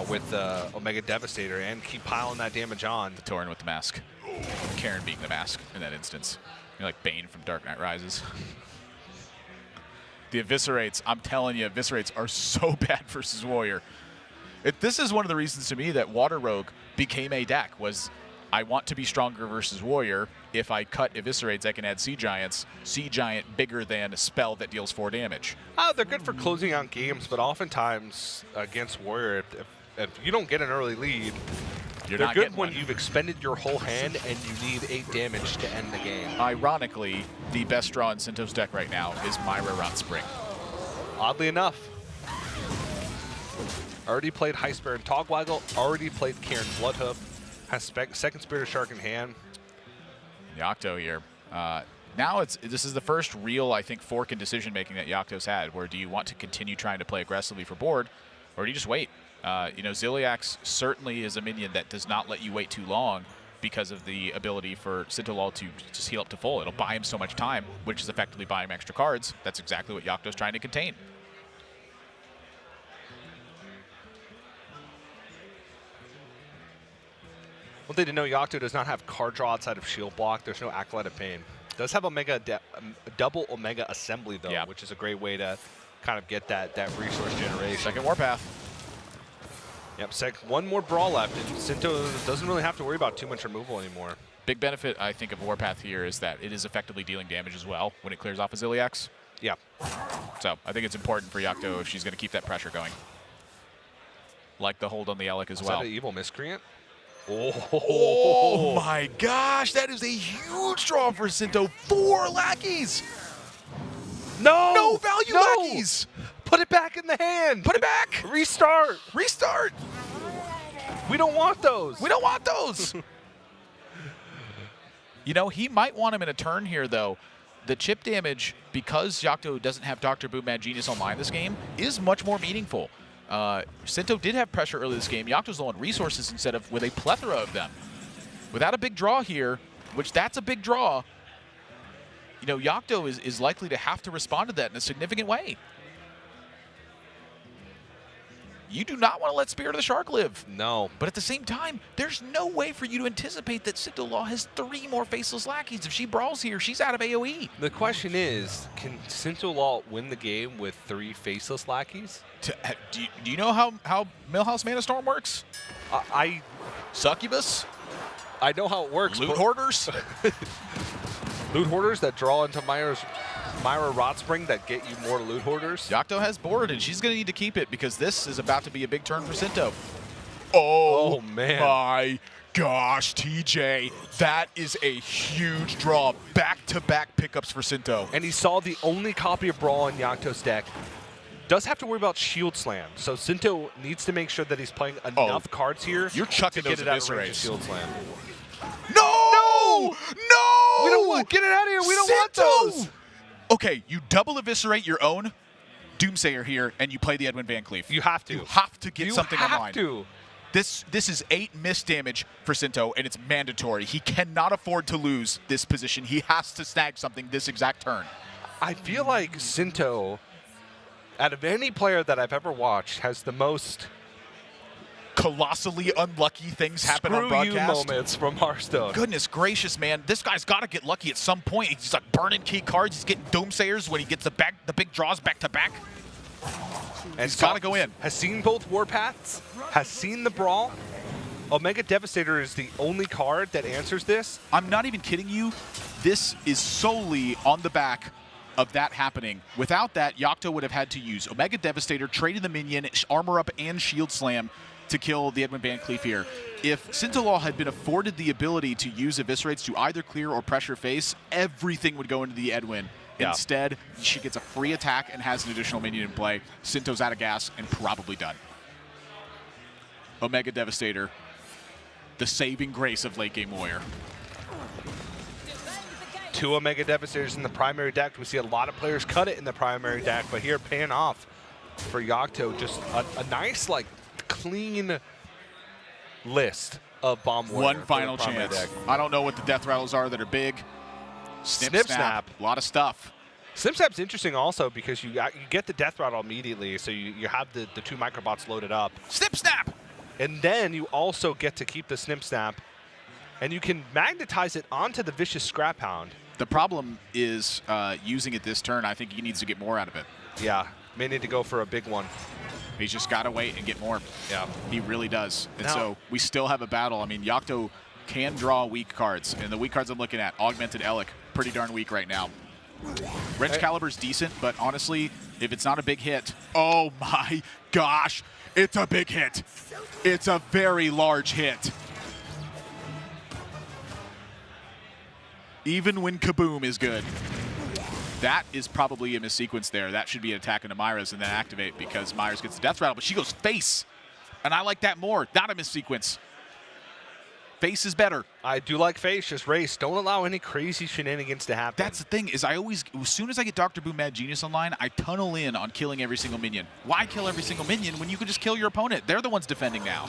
with Omega Devastator and keep piling that damage on. The Tauren with the mask. Karen being the mask in that instance. You're like Bane from Dark Knight Rises. The Eviscerates, I'm telling you, Eviscerates are so bad versus Warrior. This is one of the reasons to me that Water Rogue became a deck, was I want to be stronger versus Warrior. If I cut Eviscerates, I can add Sea Giants. Sea Giant bigger than a spell that deals 4 damage. They're good for closing out games, but oftentimes against Warrior, if you don't get an early lead, they're good when you've expended your whole hand and you need 8 damage to end the game. Ironically, the best draw in Sinto's deck right now is Myra Rot Spring. Oddly enough. Already played Heist Baron Togwaggle, already played Karen Bloodhoof, has second Spirit of Shark in hand. Yocto here. Now this is the first real, I think, fork in decision making that Yocto's had, where do you want to continue trying to play aggressively for board, or do you just wait? You know, Ziliax certainly is a minion that does not let you wait too long because of the ability for Sintolol to just heal up to full. It'll buy him so much time, which is effectively buying him extra cards. That's exactly what Yocto's trying to contain. One thing to know, Yocto does not have card draw outside of Shield Block. There's no Acolyte of Pain. Does have double Omega Assembly, though, which is a great way to kind of get that resource generation. Second Warpath. Yep, one more Brawl left, and Sinto doesn't really have to worry about too much removal anymore. Big benefit, I think, of Warpath here is that it is effectively dealing damage as well when it clears off a Ziliax. Yeah. So I think it's important for Yocto if she's going to keep that pressure going. Like the hold on the Elec as well. Is that an Evil Miscreant? Oh my gosh, that is a huge draw for Sinto. 4 lackeys! No value lackeys! Put it back in the hand! Put it back! Restart! Restart! We don't want those! We don't want those! You know, he might want him in a turn here, though. The chip damage, because Yocto doesn't have Dr. Boom Mad Genius online this game, is much more meaningful. Sinto did have pressure early this game. Yocto's low on resources instead of with a plethora of them. Without a big draw here, which that's a big draw, you know, Yocto is likely to have to respond to that in a significant way. You do not want to let Spirit of the Shark live. No. But at the same time, there's no way for you to anticipate that Sintolol has 3 more Faceless Lackeys. If she brawls here, she's out of AoE. The question is, can Sintolol win the game with 3 Faceless Lackeys? Do you know how Millhouse Mana Storm works? Succubus? I know how it works. Loot Hoarders? Loot Hoarders that draw into Myra Rot Spring that get you more Loot Hoarders. Yocto has board, and she's going to need to keep it because this is about to be a big turn for Sinto. Oh man. My gosh, TJ. That is a huge draw. Back-to-back pickups for Sinto. And he saw the only copy of Brawl in Yocto's deck. Does have to worry about Shield Slam. So Sinto needs to make sure that he's playing enough cards here. You're chucking to those get it out of range of Eviscerates. Shield Slam. No! We don't want, get it out of here. We don't want those. Okay, you double eviscerate your own Doomsayer here, and you play the Edwin Van Cleef. You have to. You have to get something online. You have to. This is 8 miss damage for Sinto, and it's mandatory. He cannot afford to lose this position. He has to snag something this exact turn. I feel like Sinto, out of any player that I've ever watched, has the most Colossally unlucky things happen on screw you broadcast. moments from Hearthstone. Goodness gracious, man. This guy's got to get lucky at some point. He's like burning key cards. He's getting Doomsayers when he gets the big draws back to back. And He's got to go in. Has seen both Warpaths, has seen the Brawl. Omega Devastator is the only card that answers this. I'm not even kidding you. This is solely on the back of that happening. Without that, Yocto would have had to use Omega Devastator, trade in the minion, armor up, and shield slam to kill the Edwin Van Cleef here. If Sintolol had been afforded the ability to use Eviscerates to either clear or pressure face, everything would go into the Edwin. Yeah. Instead, she gets a free attack and has an additional minion in play. Sinto's out of gas and probably done. Omega Devastator, the saving grace of late game warrior. 2 Omega Devastators in the primary deck. We see a lot of players cut it in the primary deck, but here paying off for Yocto. Just a nice, like, clean list of Bomb Warrior. One final chance. Deck. I don't know what the death rattles are that are big. Snip, snap. A lot of stuff. Snip Snap's interesting also because you get the death rattle immediately, so you have the 2 microbots loaded up. Snip snap! And then you also get to keep the Snip Snap, and you can magnetize it onto the Vicious Scrap Hound. The problem is using it this turn. I think he needs to get more out of it. Yeah, may need to go for a big one. He's just got to wait and get more. Yeah. He really does. And Now, so we still have a battle. I mean, Yocto can draw weak cards. And the weak cards I'm looking at, Augmented Elec, pretty darn weak right now. Wrench Caliber's decent, but honestly, if it's not a big hit, oh my gosh, it's a big hit. It's a very large hit. Even when Kaboom is good. That is probably a missequence there. That should be an attack into Myra's and then activate because Myra's gets the death rattle, but she goes face. And I like that more. Not a missequence. Face is better. I do like face, just race. Don't allow any crazy shenanigans to happen. That's the thing, is I always, as soon as I get Dr. Boom Mad Genius online, I tunnel in on killing every single minion. Why kill every single minion when you can just kill your opponent? They're the ones defending now.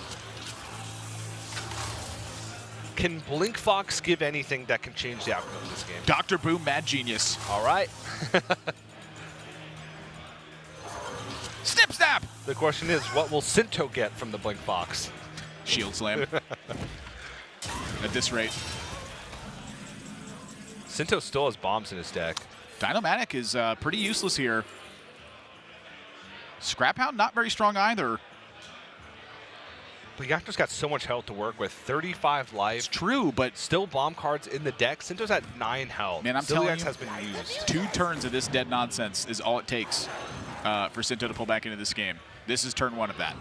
Can Blink Fox give anything that can change the outcome of this game? Dr. Boom Mad Genius. All right. Snip snap! The question is, what will Sinto get from the Blink Fox? Shield slam. At this rate. Sinto still has bombs in his deck. Dynomatic is pretty useless here. Scrap Hound, not very strong either. But Yocto's got so much health to work with. 35 life. It's true, but Still bomb cards in the deck. Sinto's at 9 health. man, I'm telling Ziliax you, has been used. 2 turns of this dead nonsense is all it takes for Sinto to pull back into this game. This is turn 1 of that.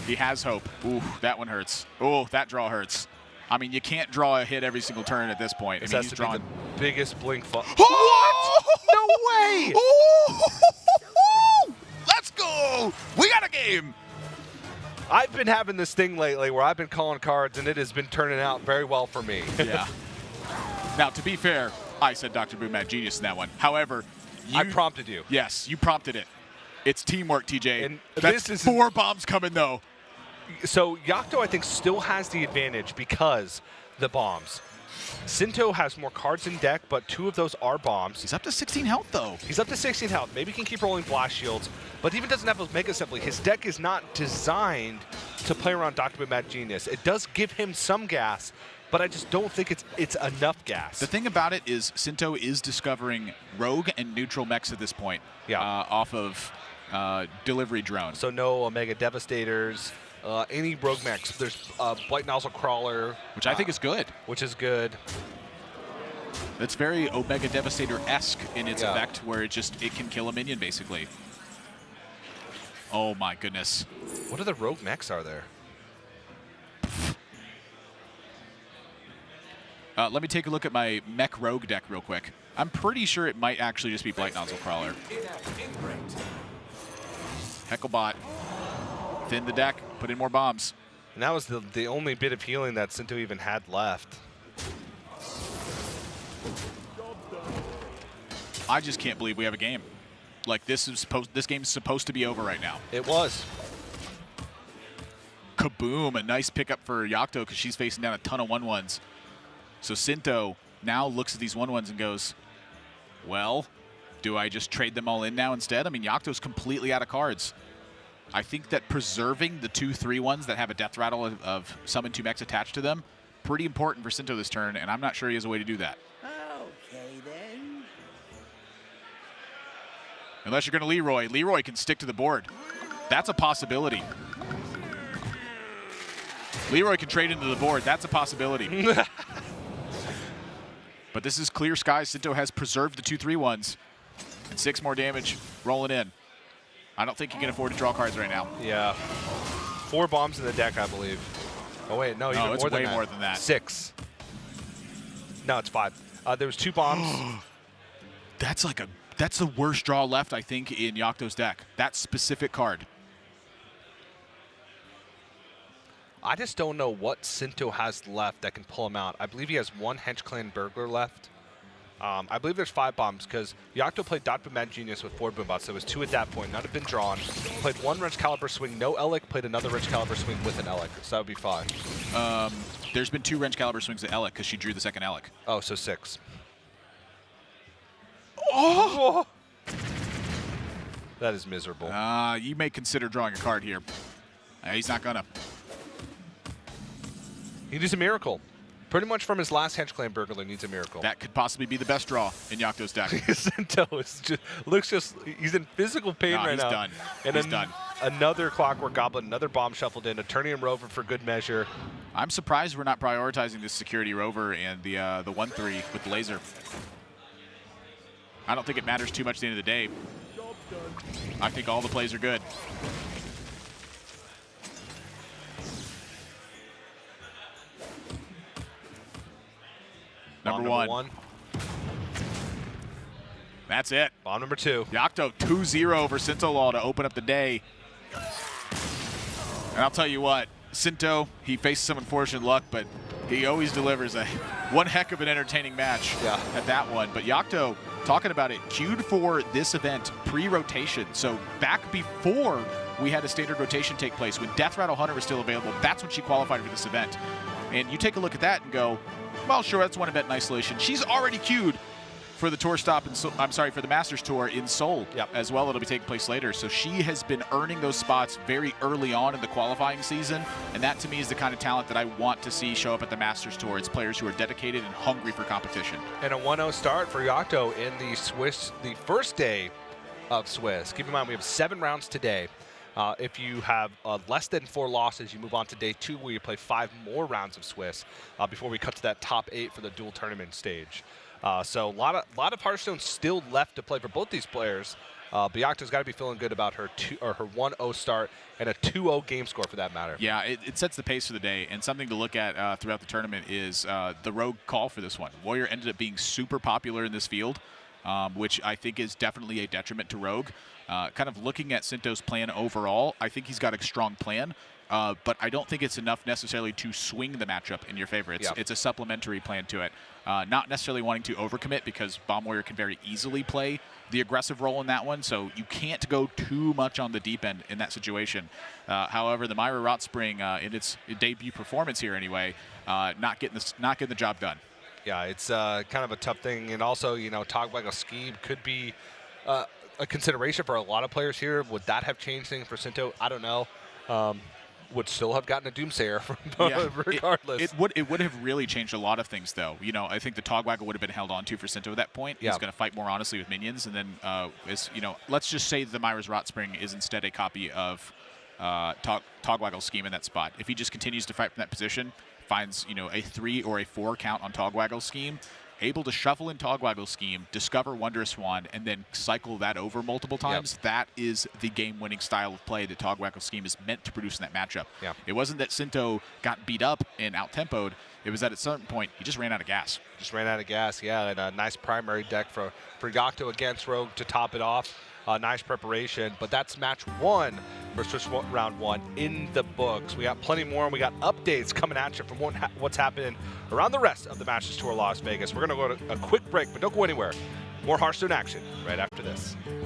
He has hope. Ooh, that one hurts. Oh, that draw hurts. I mean, you can't draw a hit every single turn at this point. This I mean, has he's to be drawing. the biggest Blink Fox. What? No way! Let's go! We got a game! I've been having this thing lately where I've been calling cards, and it has been turning out very well for me. Yeah. Now, to be fair, I said Dr. Boom Mad Genius in that one. However, I prompted you. Yes, you prompted it. It's teamwork, TJ. And That's this is 4 bombs coming, though. So Yocto, I think, still has the advantage because the bombs. Sinto has more cards in deck, but 2 of those are bombs. He's up to 16 health, though. He's up to 16 health. Maybe he can keep rolling blast shields, but even doesn't have those Mega Assembly. His deck is not designed to play around Dr. Boom Mad Genius. It does give him some gas, but I just don't think it's enough gas. The thing about it is Sinto is discovering rogue and neutral mechs at this point. Yeah. Off of delivery drones. So no Omega Devastators, any rogue mechs. There's Blight Nozzle Crawler, which I think is good. Which is good. It's very Omega Devastator-esque in its Yeah. effect, where it can kill a minion, basically. Oh my goodness. What other rogue mechs are there? Let me take a look at my mech rogue deck real quick. I'm pretty sure it might actually just be Blight Nozzle Crawler. Hecklebot. Thin the deck, put in more bombs. And that was the only bit of healing that Sinto even had left. I just can't believe we have a game. Like this game's supposed to be over right now. It was. Kaboom! A nice pickup for Yocto because she's facing down a ton of 1-1s. So Sinto now looks at these 1-1s and goes, well, do I just trade them all in now instead? I mean, Yocto's completely out of cards. I think that preserving the 2 3-1s that have a death rattle of summon 2 mechs attached to them, pretty important for Sinto this turn, and I'm not sure he has a way to do that. Okay, then. Unless you're going to Leroy. Leroy can stick to the board. That's a possibility. Leroy can trade into the board. That's a possibility. But this is clear skies. Sinto has preserved the 2 3-1s. And 6 more damage rolling in. I don't think he can afford to draw cards right now. Yeah. 4 bombs in the deck, I believe. Oh, wait. No, even it's more way than that. more than that. 6. No, it's 5. There was 2 bombs. That's the worst draw left, I think, in Yocto's deck. That specific card. I just don't know what Sinto has left that can pull him out. I believe he has 1 Hench Clan Burglar left. I believe there's 5 bombs because Yocto played Dot Boom Mad Genius with 4 Boombots. There was 2 at that point. None have been drawn. Played 1 Wrench Caliber swing, no Elec. Played another Wrench Caliber swing with an Elec. So that would be 5. There's been 2 Wrench Caliber swings at Elec because she drew the second Elec. Oh, so 6. Oh! That is miserable. You may consider drawing a card here. He's not gonna. He needs a miracle. Pretty much from his last Hench Clan Burglar needs a miracle. That could possibly be the best draw in Yocto's deck. Sinto is he's in physical pain right now. Done. And he's done. Another Clockwork Goblin, another bomb shuffled in, Eternium Rover for good measure. I'm surprised we're not prioritizing this Security Rover and the 1-3 with the laser. I don't think it matters too much at the end of the day. I think all the plays are good. Number one. That's it. Bomb number 2. Yocto 2-0 over Sintolol to open up the day. And I'll tell you what, Sinto, he faces some unfortunate luck, but he always delivers one heck of an entertaining match at that one. But Yocto, talking about it, queued for this event pre-rotation. So back before we had a standard rotation take place, when Death Rattle Hunter was still available, that's when she qualified for this event. And you take a look at that and go, well, sure, that's one event in isolation. She's already queued for the tour stop for the Masters Tour in Seoul as well. It'll be taking place later. So she has been earning those spots very early on in the qualifying season, and that to me is the kind of talent that I want to see show up at the Masters Tour. It's players who are dedicated and hungry for competition. And a 1-0 start for Yocto in the first day of Swiss. Keep in mind we have 7 rounds today. If you have less than 4 losses, you move on to day 2 where you play 5 more rounds of Swiss before we cut to that top 8 for the dual tournament stage. So a lot of Hearthstone still left to play for both these players. But Yocto's got to be feeling good about her 1-0 start and a 2-0 game score for that matter. Yeah, it sets the pace for the day. And something to look at throughout the tournament is the Rogue call for this one. Warrior ended up being super popular in this field, which I think is definitely a detriment to Rogue. Kind of looking at Sinto's plan overall, I think he's got a strong plan, but I don't think it's enough necessarily to swing the matchup in your favor. It's a supplementary plan to it. Not necessarily wanting to overcommit because Bomb Warrior can very easily play the aggressive role in that one, so you can't go too much on the deep end in that situation. However, the Myra Rotspring in its debut performance here anyway, not getting the job done. Yeah, it's kind of a tough thing, and also Togwaggle Scheme could be a consideration for a lot of players here. Would that have changed things for Sinto? I don't know. Would still have gotten a Doomsayer regardless. It would have really changed a lot of things, though. I think the Togwaggle would have been held on to for Sinto at that point. He's going to fight more honestly with minions, and then let's just say the Myra's Rotspring is instead a copy of Togwaggle Scheme in that spot. If he just continues to fight from that position, finds a 3 or a 4 count on Togwaggle Scheme, able to shuffle in Togwaggle Scheme, discover Wondrous Wand, and then cycle that over multiple times, that is the game-winning style of play that Togwaggle Scheme is meant to produce in that matchup. It wasn't that Sinto got beat up and out-tempoed. It was that at some point, he just ran out of gas. And a nice primary deck for Yocto against Rogue to top it off. Nice preparation, but that's match 1 for Swiss round 1 in the books. We got plenty more, and we got updates coming at you from what's happening around the rest of the Masters Tour Las Vegas. We're going to go to a quick break, but don't go anywhere. More Hearthstone action right after this.